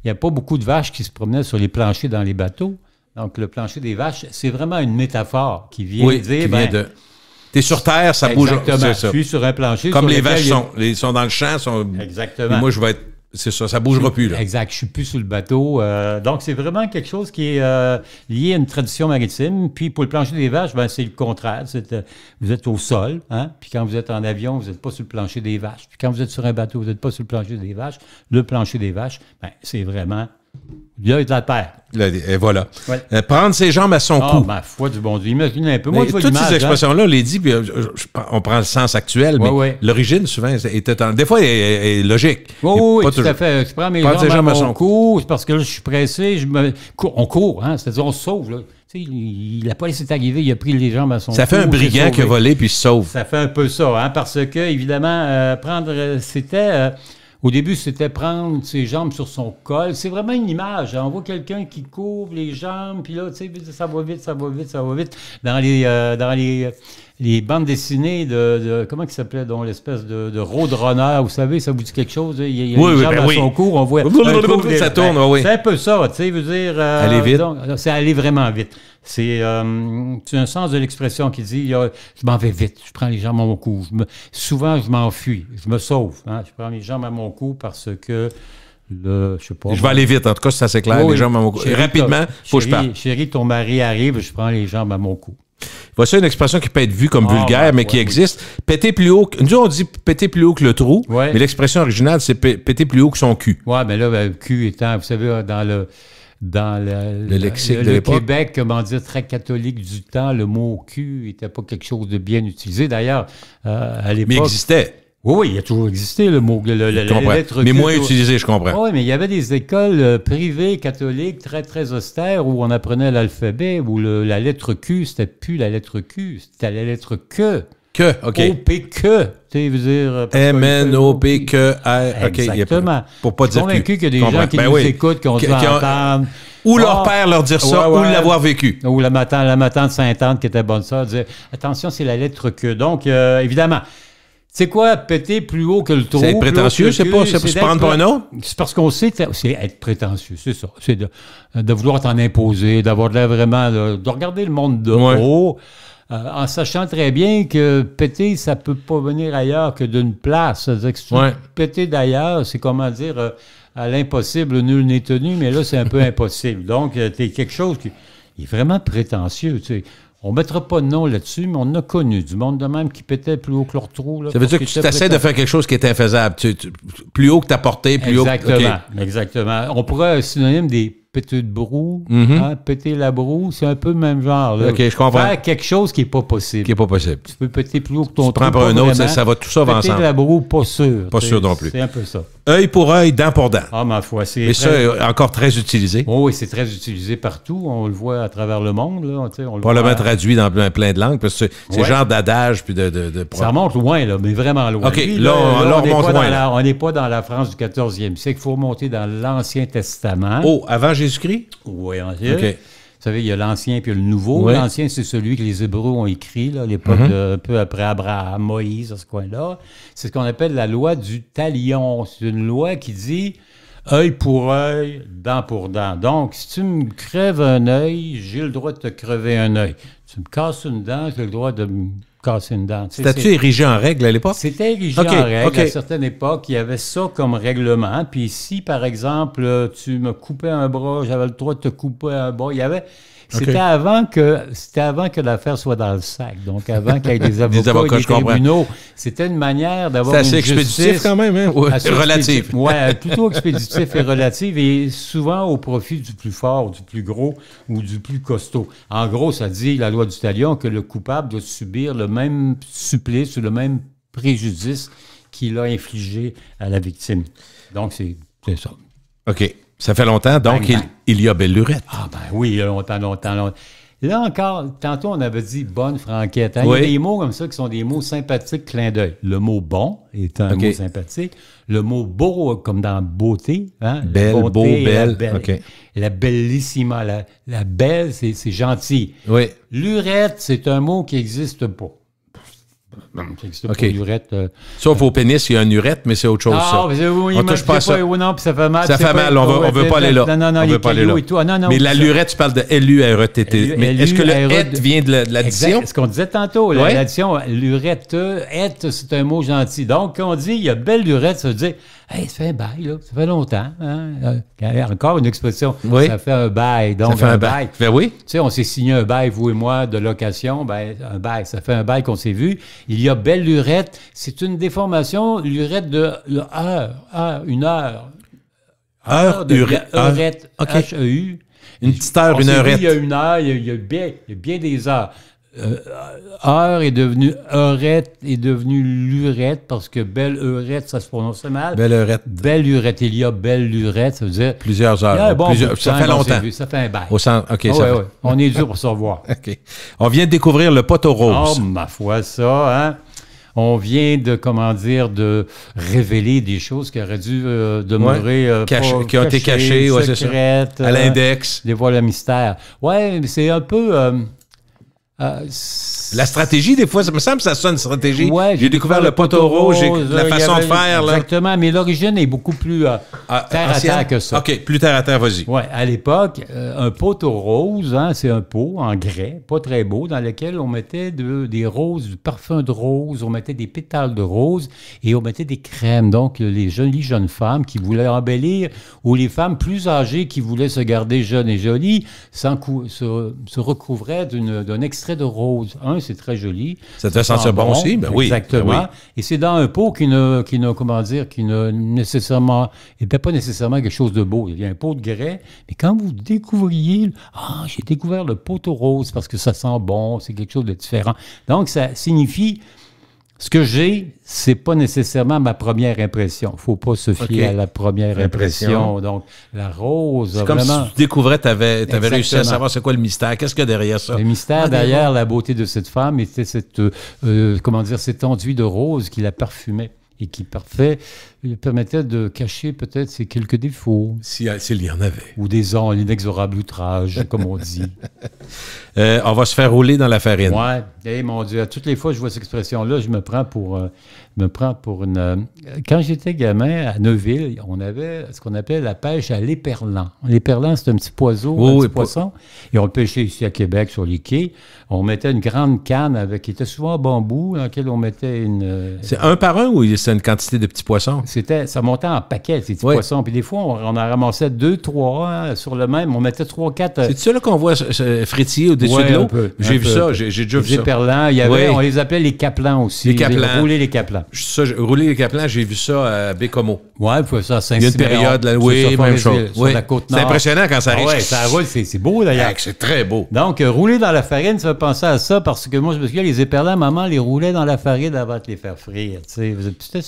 n'y a pas beaucoup de vaches qui se promenaient sur les planchers dans les bateaux. Donc, le plancher des vaches, c'est vraiment une métaphore qui vient dire... T'es sur terre, ça bouge. Exactement. Je suis sur un plancher. Comme les vaches sont dans le champ. Exactement. Et moi, je vais être... C'est ça bougera plus, là. Exact, je suis plus sur le bateau. Donc, c'est vraiment quelque chose qui est lié à une tradition maritime. Puis, pour le plancher des vaches, c'est le contraire. Vous êtes au sol, hein? Puis quand vous êtes en avion, vous n'êtes pas sur le plancher des vaches. Puis quand vous êtes sur un bateau, vous n'êtes pas sur le plancher des vaches. Le plancher des vaches, c'est vraiment l'œil de la terre. Et voilà. Ouais. Prendre ses jambes à son cou. Ma foi du bon Dieu. Imaginez un peu. Moi, toutes ces expressions-là, on les dit, puis on prend le sens actuel, mais l'origine, souvent, était des fois, est logique. Oui, tout à fait. Tu prends mes jambes à mon cou, c'est parce que là, je suis pressé, on court, hein, c'est-à-dire on se sauve, là. La police est arrivée, il a pris les jambes à son cou. Ça fait un brigand qui a volé puis il se sauve. Ça fait un peu ça, hein, parce que, évidemment, c'était... Au début, c'était prendre ses jambes sur son col. C'est vraiment une image. On voit quelqu'un qui couvre les jambes, puis là, tu sais, ça va vite, ça va vite, ça va vite. Dans les bandes dessinées de comment il s'appelait, donc l'espèce de Roadrunner, vous savez, ça vous dit quelque chose? Il y a les jambes à son cours, on voit... ça tourne, oui. C'est un peu ça, tu sais, veut dire... aller vite. C'est aller vraiment vite. C'est un sens de l'expression qui dit je m'en vais vite, je prends les jambes à mon cou. Souvent, je m'enfuis, je me sauve. Hein, je prends les jambes à mon cou parce que je sais pas. Je vais aller vite, en tout cas, ça c'est clair, les jambes à mon cou. Chérie, rapidement, il faut que je parte. Chérie, ton mari arrive, je prends les jambes à mon cou. Voici une expression qui peut être vue comme vulgaire, mais qui existe. Péter plus haut. Nous, on dit péter plus haut que le trou, mais l'expression originale, c'est péter plus haut que son cul. Oui, mais là, le cul étant, vous savez, dans le lexique de l'époque. Québec, comment dire, très catholique du temps, le mot cul n'était pas quelque chose de bien utilisé. D'ailleurs, à l'époque... Mais il existait. Oui, il a toujours existé le mot, la lettre Q. Mais moins utilisé, je comprends. Oui, mais il y avait des écoles privées catholiques très, très austères où on apprenait l'alphabet, où la lettre Q, c'était plus la lettre Q, c'était la lettre que. Que, OK. O-P-Q. Tu veux dire... M-N-O-P-Q-R. OK. Exactement. Pour pas dire je suis convaincu qu'il y a des gens qui nous écoutent, qui ont dû entendre... Ou leur père leur dire ça, ou l'avoir vécu. Ou la matante Sainte-Anne, qui était bonne sœur, disait « Attention, c'est la lettre Q. » Donc, évidemment... C'est quoi, péter plus haut que le trou? C'est être prétentieux, c'est pas se prendre pour un autre? C'est parce qu'on sait, c'est être prétentieux, c'est ça. C'est de vouloir t'en imposer, d'avoir de l'air vraiment, de regarder le monde de haut, en sachant très bien que péter, ça peut pas venir ailleurs que d'une place. C'est-à-dire que si péter d'ailleurs, c'est comment dire, à l'impossible, nul n'est tenu, mais là, c'est un peu impossible. Donc, t'es quelque chose qui est vraiment prétentieux, tu sais. On ne mettra pas de nom là-dessus, mais on a connu du monde de même qui pétait plus haut que leur trou. Là, ça veut dire que tu essaies de faire quelque chose qui est infaisable. Plus haut que ta portée, plus haut que... Exactement, exactement. On pourrait un synonyme des péter de broue, péter la broue, c'est un peu le même genre. Là. OK, je comprends. Faire quelque chose qui n'est pas possible. Qui n'est pas possible. Tu peux péter plus haut que ton trou. Tu prends pas un autre, ça va tout ça va ensemble. Péter de la broue, pas sûr. Pas sûr non plus. C'est un peu ça. Œil pour œil, dent pour dent. Ah, ma foi, c'est... Mais ça, encore très utilisé. Oh, oui, c'est très utilisé partout. On le voit à travers le monde. Là. On le probablement traduit dans plein de langues, parce que c'est le genre d'adage puis de... Ça remonte loin, là, mais vraiment loin. OK, là, on remonte loin. On n'est pas dans la France du 14e siècle. Il faut remonter dans l'Ancien Testament. Oh, avant Jésus-Christ? Oui, OK. Vous savez, il y a l'Ancien puis le Nouveau. Oui. L'Ancien, c'est celui que les Hébreux ont écrit, là, à l'époque, un peu après Abraham, Moïse, à ce coin-là. C'est ce qu'on appelle la loi du talion. C'est une loi qui dit œil pour œil, dent pour dent. Donc, si tu me crèves un œil, j'ai le droit de te crever un œil. Tu me casses une dent, j'ai le droit de me casser une dent. C'était-tu érigé en règle à l'époque? C'était érigé en règle. À certaines époques, il y avait ça comme règlement. Puis si, par exemple, tu me coupais un bras, j'avais le droit de te couper un bras. Il y avait... C'était avant que l'affaire soit dans le sac. Donc, avant qu'il y ait des avocats et des tribunaux. C'était une manière d'avoir une justice... C'est assez expéditif quand même, hein? Relatif. Oui, plutôt expéditif et relatif, et souvent au profit du plus fort, du plus gros ou du plus costaud. En gros, ça dit, la loi du talion, que le coupable doit subir le même supplice ou le même préjudice qu'il a infligé à la victime. Donc, c'est ça. OK. Ça fait longtemps, donc il y a belle lurette. Ah ben oui, il y a longtemps. Là encore, tantôt on avait dit bonne franquette. Hein? Il y a des mots comme ça qui sont des mots sympathiques, clin d'œil. Le mot bon est un mot sympathique. Le mot beau, comme dans beauté. Hein? Belle, bonté, beau, belle. La bellissima, la belle, c'est gentil. Oui. Lurette, c'est un mot qui n'existe pas. Lurette, sauf au pénis, il y a une urette, mais c'est autre chose. Ah, ça. Oui, on touche pas à ça. Non, puis ça fait mal. Ça fait mal, on veut pas aller là. Non, on veut pas aller là. Et tout. Ah, non, mais la lurette, tu parles de L-U-R-E-T-T. Mais est-ce que le et vient de l'addition? C'est ce qu'on disait tantôt, l'addition, lurette, c'est un mot gentil. Donc, quand on dit il y a belle lurette, ça veut dire hey, ça fait un bail, là. Ça fait longtemps. Hein? Encore une expression. Ça fait un bail. Donc, ça fait un bail. Ben oui. Tu sais, on s'est signé un bail, vous et moi, de location. Ben, un bail. Ça fait un bail qu'on s'est vu. Il y a belle lurette. C'est une déformation, lurette de heure, une heure. Heure, heurette, H-E-U. Une petite heure, une heurette. Il y a une heure, il y a bien des heures. Heure est devenu heurette, est devenu lurette, parce que belle heurette, ça se prononçait mal. Belle heurette. Belle lurette. Il y a belle lurette, ça veut dire... Plusieurs heures. Ça fait longtemps. Ça fait un bail. Au centre, OK. On est dur pour se revoir. OK. On vient de découvrir le poteau rose. Oh, ma foi, ça, hein? On vient de, comment dire, de révéler des choses qui auraient dû demeurer qui ont été cachées, secrètes, à l'index. Dévoile le mystère. Ouais, mais c'est un peu... la stratégie, des fois, ça me semble que ça sonne stratégie. Ouais, j'ai découvert le poteau rose, la façon de faire. Là. Exactement, mais l'origine est beaucoup plus terre à terre que ça. OK, plus terre à terre, vas-y. Oui, à l'époque, un poteau rose, hein, c'est un pot en grès, pas très beau, dans lequel on mettait des roses, du parfum de rose, on mettait des pétales de rose et on mettait des crèmes. Donc, les jolies jeunes femmes qui voulaient embellir ou les femmes plus âgées qui voulaient se garder jeunes et jolies se recouvraient d'un extrait de rose. C'est très joli. Ça te fait sentir bon aussi? Ben oui. Exactement. Ben oui. Et c'est dans un pot qui n'était pas nécessairement quelque chose de beau. Il y a un pot de grès, mais quand vous découvriez, j'ai découvert le poteau rose parce que ça sent bon, c'est quelque chose de différent. Donc, ça signifie, ce que j'ai, c'est pas nécessairement ma première impression. Il ne faut pas se fier à la première impression. Donc, la rose, c'est comme vraiment... si tu découvrais, tu avais réussi à savoir c'est quoi le mystère. Qu'est-ce qu'il y a derrière ça? Le mystère derrière la beauté de cette femme était cet enduit de rose qui la parfumait et qui permettait de cacher peut-être ses quelques défauts. S'il y en avait. Ou l'inexorable outrage, comme on dit. On va se faire rouler dans la farine. Oui. Mon Dieu, à toutes les fois que je vois cette expression-là, je me prends pour une... Quand j'étais gamin, à Neuville, on avait ce qu'on appelait la pêche à l'éperlan. L'éperlan, c'est un petit poisson. Et on le pêchait ici à Québec, sur les quais. On mettait une grande canne qui était souvent en bambou, dans laquelle on mettait une... C'est un par un ou c'est une quantité de petits poissons? Ça montait en paquets, ces petits poissons. Puis des fois, on en ramassait 2, 3 sur le même. On mettait 3, 4... C'est ça là qu'on voit frétiller au-dessus de l'eau? J'ai vu ça, j'ai déjà vu ça. Les éperlans, on les appelait les caplans aussi. Les caplans. Rouler les caplans. Rouler les caplans, j'ai vu ça à Bécomo. Oui, il faut ça à Saint-Cyr. Il y a une période, là, oui, même chose. Sur la côte nord. C'est impressionnant quand ça arrive. Oui, ça roule, c'est beau d'ailleurs. C'est très beau. Donc, rouler dans la farine, ça fait penser à ça parce que moi, je me souviens, les éperlans, maman les roulait dans la farine avant de les faire frire. C'est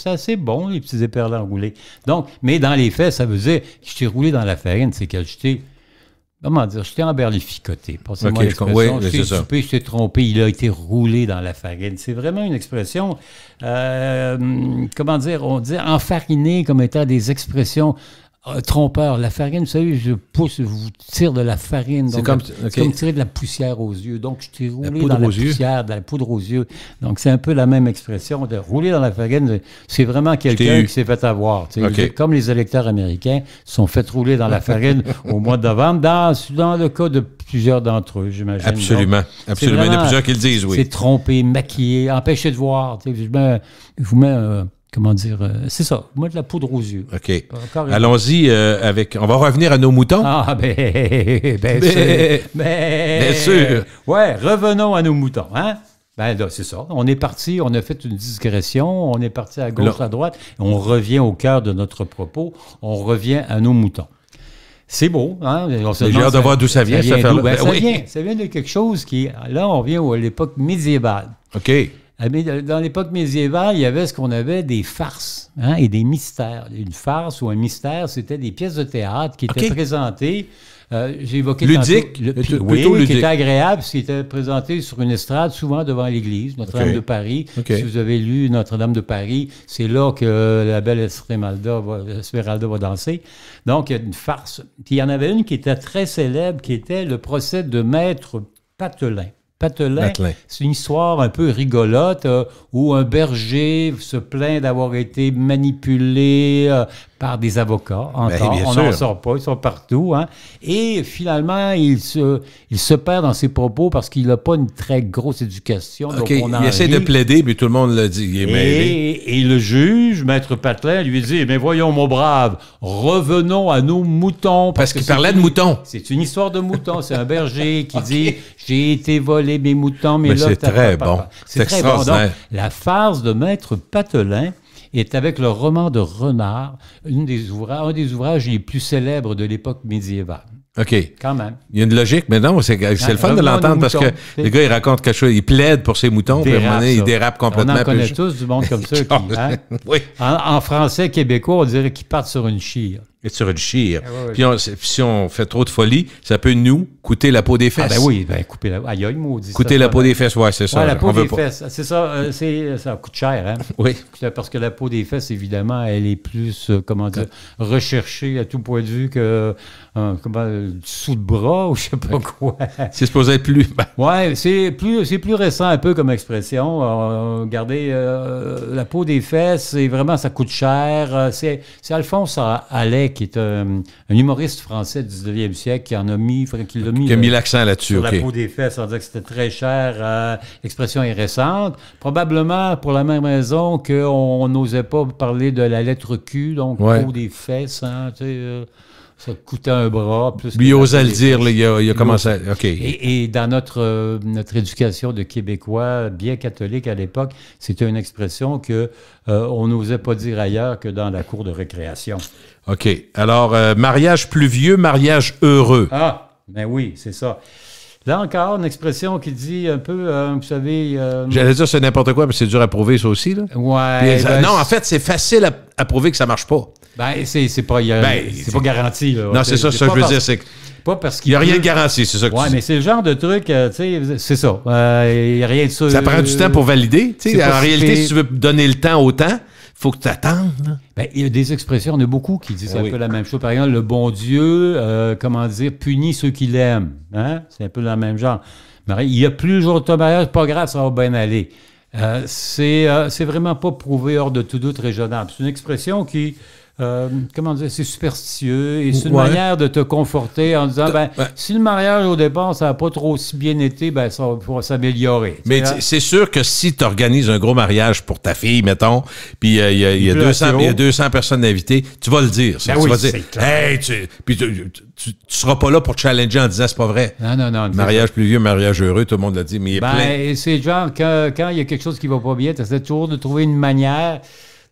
assez bon, les petits éperlans roulés. Donc, mais dans les faits, ça veut dire que je t'ai roulé dans la farine, c'est que je t'ai emberlificoté. Passez-moi l'expression. Je t'ai dupé, je t'ai trompé, il a été roulé dans la farine. C'est vraiment une expression, on dit enfariné comme étant des expressions trompeurs. La farine, vous savez, je vous tire de la farine. C'est comme tirer de la poussière aux yeux. Donc, je t'ai roulé dans la poussière, de la poudre aux yeux. Donc, c'est un peu la même expression. De rouler dans la farine, c'est vraiment quelqu'un qui s'est fait avoir. Comme les électeurs américains sont fait rouler dans la farine au mois de novembre, dans le cas de plusieurs d'entre eux, j'imagine. Absolument. Donc, absolument. Il y en a plusieurs qui le disent, oui. C'est tromper, maquiller, empêcher de voir. Je vous mets c'est ça, moi de la poudre aux yeux. OK. Allons-y avec... On va revenir à nos moutons. Bien sûr. Ouais, revenons à nos moutons, hein? Ben là, c'est ça. On est parti, on a fait une digression, on est parti à gauche, à droite, on revient au cœur de notre propos, on revient à nos moutons. C'est beau, hein? J'ai hâte de voir d'où ça vient, cette affaire-là. Ça vient de quelque chose qui... Là, on vient à l'époque médiévale. OK. Dans l'époque médiévale, il y avait ce qu'on avait des farces et des mystères. Une farce ou un mystère, c'était des pièces de théâtre qui étaient présentées. J'ai évoqué ludique, ludique, qui était agréable, qui était présenté sur une estrade, souvent devant l'église, Notre-Dame de Paris. Si vous avez lu Notre-Dame de Paris, c'est là que la belle Esmeralda va danser. Donc, il y a une farce. Puis il y en avait une qui était très célèbre, qui était le procès de Maître Patelin. Patelin, c'est une histoire un peu rigolote où un berger se plaint d'avoir été manipulé par des avocats. Encore, on n'en sort pas, ils sont partout. Hein. Et finalement, il se perd dans ses propos parce qu'il n'a pas une très grosse éducation. Donc il essaie de plaider, mais tout le monde le dit, il est mêlé. Et le juge, Maître Patelin, lui dit, mais voyons mon brave, revenons à nos moutons. Parce qu'il parlait de moutons. C'est une histoire de moutons. C'est un berger qui dit, j'ai été volé mes moutons, mais là, c'est très bon. C'est très bon. Donc, la farce de Maître Patelin est avec le roman de Renard, un des ouvrages les plus célèbres de l'époque médiévale. OK. Quand même. Il y a une logique, mais non, c'est le fun de l'entendre parce que le gars, il raconte quelque chose, il plaide pour ses moutons, puis à un moment donné, il dérape complètement. On en connaît tous du monde comme ça. Oui. En français québécois, on dirait qu'ils partent sur une chire. Et sur une chire. Puis si on fait trop de folie, ça peut nous coûter la peau des fesses. Ah ben oui, couper la... Aïe, aïe, maudit. Coûter la peau des fesses, oui, c'est ça. Ouais, la peau des fesses, c'est ça, ça coûte cher, hein? Oui. Parce que la peau des fesses, évidemment, elle est plus, comment dire, recherchée à tout point de vue que dessous de bras ou je sais pas quoi. C'est supposé être plus... Ouais, c'est plus récent un peu comme expression. Regardez, la peau des fesses, c'est vraiment, ça coûte cher. C'est Alphonse Allais, qui est un humoriste français du 19e siècle, qui a mis l'accent là-dessus. Sur la peau des fesses, on disait que c'était très cher. L'expression est récente. Probablement pour la même raison qu'on n'osait pas parler de la lettre Q, donc peau des fesses, hein, tu sais, ça coûtait un bras. Plus lui, il osait le dire, là, il a commencé à... OK. Et dans notre éducation de Québécois, bien catholique à l'époque, c'était une expression qu'on n'osait pas dire ailleurs que dans la cour de récréation. OK. Alors, mariage pluvieux, mariage heureux. Ah, ben oui, c'est ça. Là encore, une expression qui dit un peu, vous savez... J'allais dire c'est n'importe quoi, mais c'est dur à prouver, ça aussi, là. Ouais. Non, en fait, c'est facile à prouver que ça marche pas. Ben, c'est pas garanti, là. Non, c'est ça que je veux dire, c'est que... Pas parce qu'il n'y a rien de garanti, c'est ça que tu dis. Mais c'est le genre de truc, tu sais, c'est ça. Il n'y a rien de ça. Ça prend du temps pour valider. Tu sais, en réalité, si tu veux donner le temps au temps, il faut que tu attendes. Ben, il y a des expressions, il y en a beaucoup qui disent un peu la même chose. Par exemple, le bon Dieu, punit ceux qui l'aiment. Hein? C'est un peu dans le même genre. Il y a plus le jour de ton mariage, pas grave, ça va bien aller. C'est vraiment pas prouvé hors de tout doute raisonnable. C'est une expression qui... c'est superstitieux et c'est une manière de te conforter en disant si le mariage au départ ça n'a pas trop si bien été, ça va s'améliorer. Mais c'est sûr que si tu organises un gros mariage pour ta fille, mettons, puis il y a 200 personnes invitées, tu vas le dire. Tu vas dire hey, puis tu seras pas là pour te challenger en disant c'est pas vrai. Non. Mariage plus vieux, mariage heureux, tout le monde l'a dit, mais il est plein. C'est genre quand il y a quelque chose qui va pas bien, tu essaies toujours de trouver une manière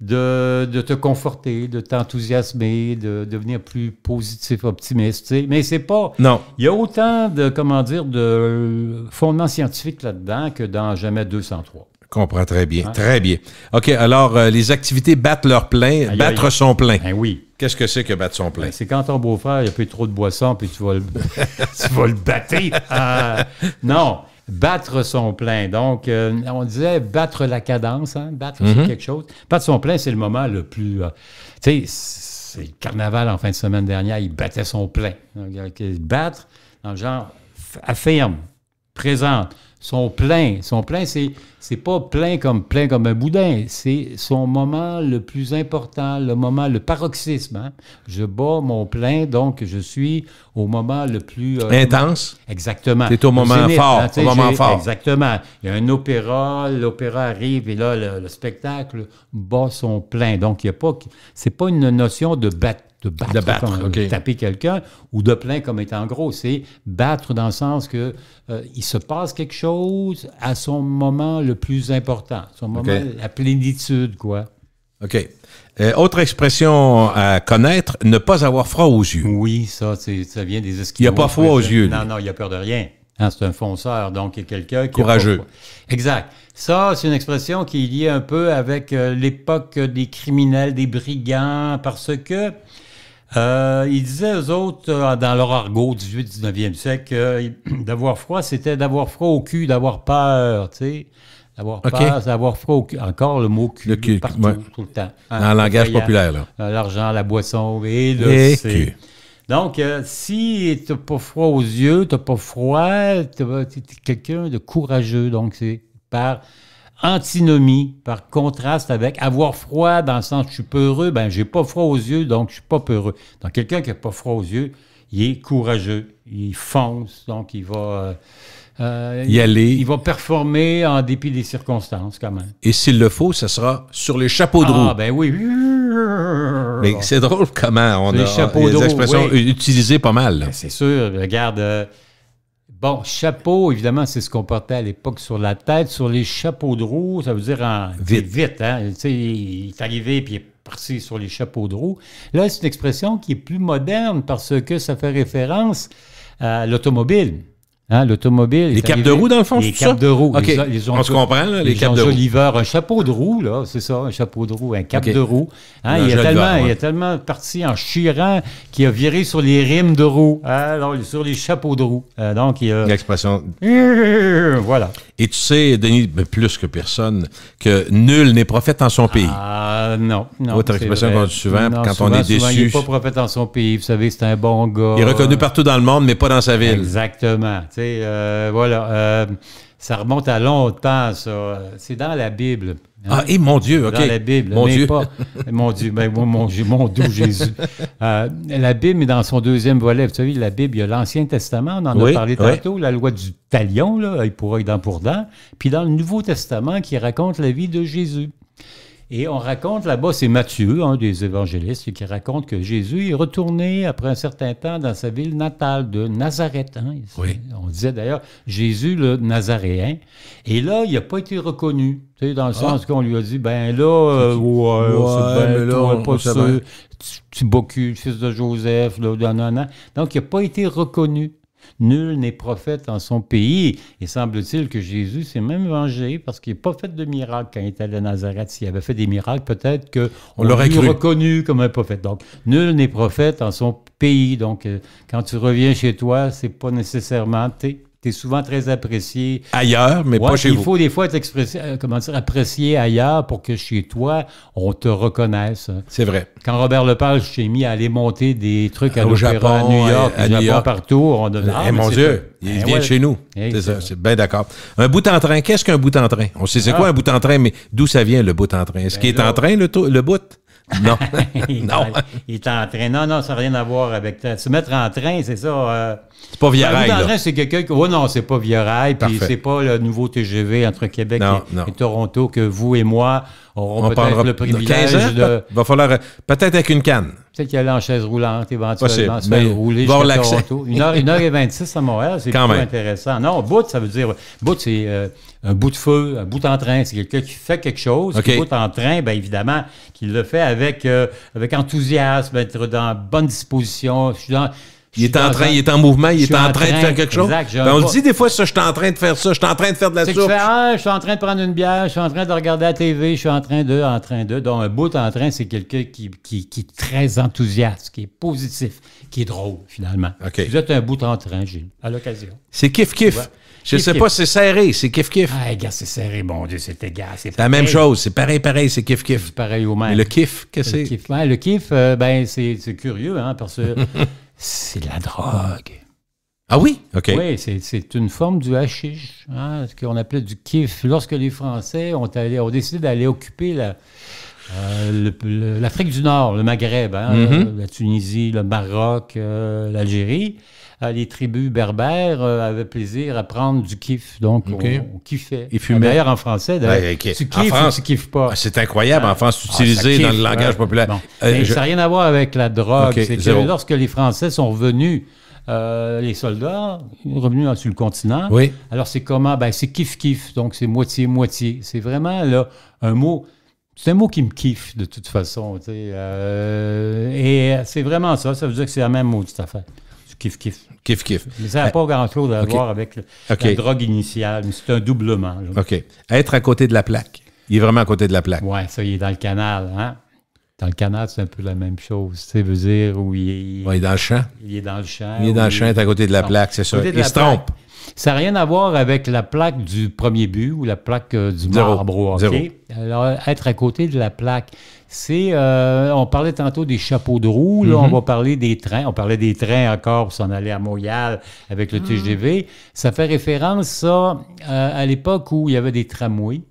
de te conforter, de t'enthousiasmer, de devenir plus positif, optimiste. Tu sais. Mais c'est pas... Non. Il y a autant de fondements scientifiques là-dedans que dans Jamais 203. Je comprends très bien, très bien. OK, alors, les activités battent leur plein, battre son plein. Ben oui. Qu'est-ce que c'est que battre son plein? C'est quand ton beau-frère, il a pris trop de boissons, puis tu vas le battre. Non. Battre son plein. Donc, on disait battre la cadence, hein? Battre c'est quelque chose. Battre son plein, c'est le moment le plus... tu sais, c'est le carnaval en fin de semaine dernière, il battait son plein. Donc, battre, dans le genre, affirme, présente. Son plein, c'est pas plein comme un boudin, c'est son moment le plus important, le paroxysme. Hein? Je bats mon plein, donc je suis au moment le plus... intense. Exactement. C'est au moment fort, au moment fort. Exactement. Il y a un opéra, l'opéra arrive et là, le spectacle bat son plein. Donc, c'est pas une notion de battre comme taper quelqu'un, ou de plein comme étant gros. C'est battre dans le sens que il se passe quelque chose à son moment le plus important, son moment, la plénitude, quoi. OK. Autre expression à connaître, ne pas avoir froid aux yeux. Oui, ça vient des Esquimaux. Il n'y a pas froid aux yeux. Non, il n'y a peur de rien. Hein, c'est un fonceur, donc il y a quelqu'un qui... Courageux. Exact. Ça, c'est une expression qui est liée un peu avec l'époque des criminels, des brigands, parce que ils disaient, eux autres, dans leur argot 18-19e siècle, d'avoir froid, c'était d'avoir froid au cul, d'avoir peur, tu sais. D'avoir peur, d'avoir froid au cul. Encore le mot cul, partout, tout le temps. Hein, dans le langage populaire, là. L'argent, la boisson et le cul. Donc, si tu n'as pas froid aux yeux, tu n'as pas froid, tu es quelqu'un de courageux. Donc, c'est par antinomie, par contraste avec avoir froid dans le sens je suis peureux, j'ai pas froid aux yeux, donc je suis pas peureux. Donc, quelqu'un qui n'a pas froid aux yeux, il est courageux, il fonce, donc il va... y aller. Il va performer en dépit des circonstances, quand même. Et s'il le faut, ça sera sur les chapeaux de roue. Ah, ben oui. Mais c'est drôle comment on a des expressions utilisées pas mal. Ben, c'est sûr. Regarde, Bon, chapeau, évidemment, c'est ce qu'on portait à l'époque sur la tête. Sur les chapeaux de roue, ça veut dire vite, hein? Tu sais, il est arrivé puis il est parti sur les chapeaux de roue. Là, c'est une expression qui est plus moderne parce que ça fait référence à l'automobile. Hein, l'automobile. Les capes de roue, dans le fond, les capes de roue. OK. On se comprend, là, les capes de roue. Joliveur, un chapeau de roue, là, c'est ça, un chapeau de roue, un cap de roue. Hein, il est tellement parti en chirant qu'il a viré sur les rimes de roue, alors sur les chapeaux de roue. Donc, il a... L'expression. Voilà. Et tu sais, Denis, plus que personne, que nul n'est prophète en son pays. Ah, non. Autre expression qu'on dit souvent, quand on est déçu. Il n'est pas prophète en son pays. Vous savez, c'est un bon gars. Il est reconnu partout dans le monde, mais pas dans sa ville. Exactement. Tu sais, voilà. Ça remonte à longtemps, ça. C'est dans la Bible. Hein? Ah, et mon Dieu, OK. Dans la Bible. Mon Dieu. Pas, mon Dieu, ben, mon doux Jésus. La Bible est dans son deuxième volet. Vous savez, la Bible, il y a l'Ancien Testament, on en a parlé tantôt, la loi du talion, là, il pour œil, dent pour dent. Puis dans le Nouveau Testament, qui raconte la vie de Jésus. Et on raconte là-bas, c'est Matthieu, un des évangélistes, qui raconte que Jésus est retourné après un certain temps dans sa ville natale de Nazareth. Hein. Oui. On disait d'ailleurs Jésus le Nazaréen. Et là, il n'a pas été reconnu. Tu sais, dans le sens qu'on lui a dit, ben là, c'est toi, pas sûr, tu bocus, fils de Joseph, là, non. Donc, il n'a pas été reconnu. Nul n'est prophète en son pays. Et semble-t-il que Jésus s'est même vengé parce qu'il n'a pas fait de miracle quand il était allé à Nazareth. S'il avait fait des miracles, peut-être qu'on l'aurait reconnu comme un prophète. Donc, nul n'est prophète en son pays. Donc, quand tu reviens chez toi, c'est pas nécessairement... Tu es souvent très apprécié. Ailleurs, mais pas chez vous. Il faut des fois être apprécié ailleurs pour que chez toi, on te reconnaisse. C'est vrai. Quand Robert Lepage s'est mis à aller monter des trucs à au Japon, à New York, à New York. Partout, on a mon Dieu, il vient chez nous. C'est ça, c'est bien d'accord. Un bout en train, qu'est-ce qu'un bout en train? On sait c'est quoi un bout en train, mais d'où ça vient le bout en train? Est-ce qu'il est en train, le bout? Non. Non. Il est en train. Non, ça n'a rien à voir avec... Se mettre en train, c'est ça... c'est pas Via Rail, là. En train, c'est quelqu'un... Oh non, c'est pas Via Rail, puis c'est pas le nouveau TGV entre Québec et Toronto que vous et moi aurons peut-être le privilège de... Il va falloir... Peut-être avec une canne. Peut-être qu'il y aller en chaise roulante, éventuellement, se faire rouler jusqu'à Toronto. 1h26 à Montréal, c'est plutôt intéressant. Non, bout, ça veut dire... Bout, c'est un bout de feu, un bout en train. C'est quelqu'un qui fait quelque chose. Un bout en train, bien évidemment, qu'il le fait avec enthousiasme, être dans bonne disposition. Il est en mouvement, il est en train de faire quelque chose. Exact, on le dit des fois, ça, je suis en train de faire ça, je suis en train de faire de la soupe. Je suis en train de prendre une bière, je suis en train de regarder la TV, je suis en train de. Donc, un bout en train, c'est quelqu'un qui est très enthousiaste, qui est positif, qui est drôle, finalement. Okay. Vous êtes un bout en train, Gilles, à l'occasion. C'est kiff-kiff. Ouais. Je sais pas, c'est serré, c'est kiff-kiff. Ah, gars, c'est serré, mon Dieu, c'est égal. C'est la même chose, c'est pareil, c'est kiff-kiff. C'est pareil au même. Mais le kiff, qu'est-ce que c'est? Le kiff, c'est curieux, hein, parce que c'est de la drogue. Ah oui? OK. Oui, c'est une forme du hashish, hein, ce qu'on appelait du kiff. Lorsque les Français ont décidé d'aller occuper l'Afrique du Nord, le Maghreb, hein, la Tunisie, le Maroc, l'Algérie, les tribus berbères avaient plaisir à prendre du kiff. Donc, on kiffait. Ils fumaient. D'ailleurs, en français, tu kiffes ou tu kiffes pas. C'est incroyable, en France, utilisé dans le langage populaire. Bon. Ça n'a rien à voir avec la drogue. C'est que lorsque les Français sont revenus, les soldats, revenus sur le continent, alors c'est comment? Ben, c'est kiff-kiff. Donc, c'est moitié-moitié. C'est vraiment là, un mot... C'est un mot qui me kiffe, de toute façon. Et c'est vraiment ça. Ça veut dire que c'est la même maudite affaire. Kiff-kiff. Kiff-kiff. Mais ça n'a pas grand-chose à voir avec la drogue initiale, mais c'est un doublement. Là. OK. Être à côté de la plaque. Il est vraiment à côté de la plaque. Oui, ça, il est dans le canal. Hein? Dans le canal, c'est un peu la même chose. Tu veux dire où il est... dans le champ. Il est dans le champ. Il est dans le champ, il est à côté de la plaque, c'est ça. Il se trompe. Ça n'a rien à voir avec la plaque du premier but ou la plaque du marbre. Okay? Alors, être à côté de la plaque, c'est... on parlait tantôt des chapeaux de roue. Là, on va parler des trains. On parlait des trains encore pour s'en aller à Montréal avec le TGV. Ça fait référence, ça, à l'époque où il y avait des tramways.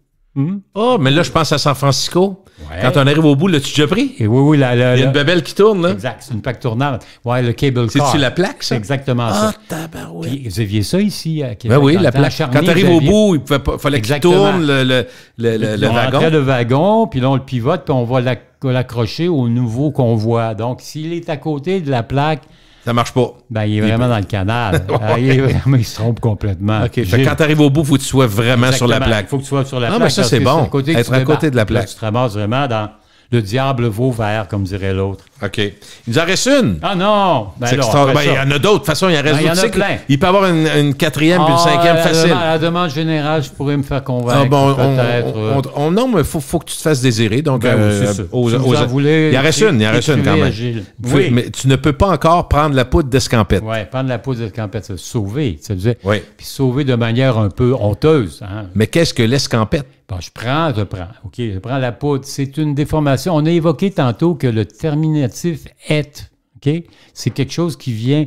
Oh, mais là, je pense à San Francisco. Ouais. Quand on arrive au bout, l'as-tu déjà pris? Et oui, il y a une babelle qui tourne, là. Exact, c'est une plaque tournante. Oui, le cable car. C'est-tu la plaque, ça? C'est exactement ça. Ah, tabarouette. Puis, vous aviez ça ici à Québec. Ben oui, la plaque. Quand tu arrives au bout, il fallait qu'il tourne le wagon. On rentrait le wagon, puis là, on le pivote, puis on va l'accrocher au nouveau convoi. Donc, s'il est à côté de la plaque, Ça marche pas. Ben, il est vraiment dans le canal. Il se trompe complètement. OK. Fait que quand tu arrives au bout, il faut que tu sois vraiment sur la plaque. Il faut que tu sois sur la plaque. Ah, mais ça, c'est bon. Être à côté de la plaque. Là, tu te ramasses vraiment dans le diable vaut vert, comme dirait l'autre. OK. Il nous en reste une. Ah non! Ben, il y en a d'autres. De toute façon, il en reste d'autres. Il y en a plein. Il peut y avoir une quatrième puis une cinquième facile. À la demande générale, je pourrais me faire convaincre. Peut-être. Non, mais il faut que tu te fasses désirer. Donc, si vous en voulez, il en reste une quand même. Oui. Mais tu ne peux pas encore prendre la poudre d'escampette. Oui, prendre la poudre d'escampette, c'est sauver. Ça veut dire, oui. Puis sauver de manière un peu honteuse. Hein. Mais qu'est-ce que l'escampette? Bon, je prends. OK, je prends la poudre. C'est une déformation. On a évoqué tantôt que le terminatif « est », OK? C'est quelque chose qui vient,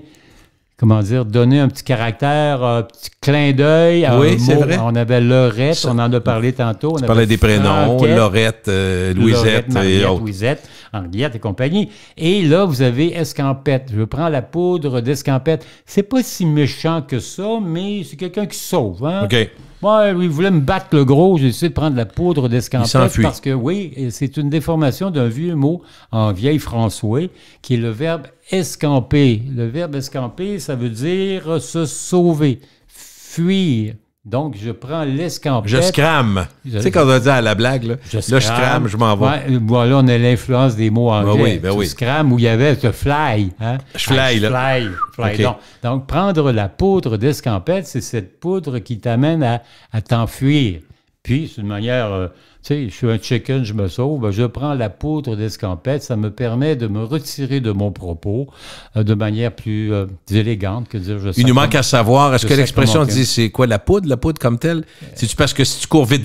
comment dire, donner un petit caractère, un petit clin d'œil à un mot. C'est vrai. On avait Laurette, on en a parlé tantôt. Tu parlais des prénoms, Laurette, Louisette et autres. Louisette, Henriette et compagnie. Et là, vous avez escampette. Je prends la poudre d'escampette. C'est pas si méchant que ça, mais c'est quelqu'un qui sauve. Hein? OK. Moi, il voulait me battre le gros. J'ai essayé de prendre la poudre d'escampette. Il s'enfuit. Parce que, oui, c'est une déformation d'un vieux mot en vieil français qui est le verbe escamper. Le verbe escamper, ça veut dire se sauver, fuir. Donc, je prends l'escampette. Je scrame. Tu sais, quand on a dit à la blague, là, je scrame, je m'en vais. Ouais, voilà, on a l'influence des mots anglais. Oui. Scram, où il y avait ce fly. Hein? Je fly, là. Fly. Okay. Donc, prendre la poudre d'escampette, c'est cette poudre qui t'amène à t'enfuir. Puis, c'est une manière... tu sais, je suis un chicken, je me sauve, ben, je prends la poudre d'escampette, ça me permet de me retirer de mon propos de manière plus élégante que dire je sais. Il nous manque à savoir, est-ce que l'expression dit c'est quoi la poudre comme telle? C'est-tu parce que si tu cours vite,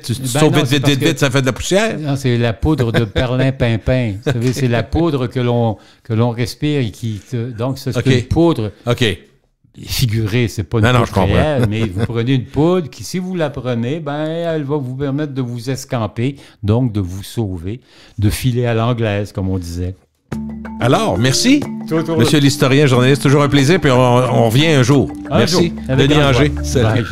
tu sauves vite, ça fait de la poussière? Non, c'est la poudre de perlimpinpin. Vous savez, c'est la poudre que l'on respire et qui... Donc, c'est une poudre... OK. Figurée, c'est pas une poudre réelle, mais vous prenez une poudre qui, si vous la prenez, ben, elle va vous permettre de vous escamper, donc de vous sauver, de filer à l'anglaise, comme on disait. Alors, merci, monsieur l'historien, journaliste, toujours un plaisir, puis on revient un jour. Merci, Denis Anger. Salut.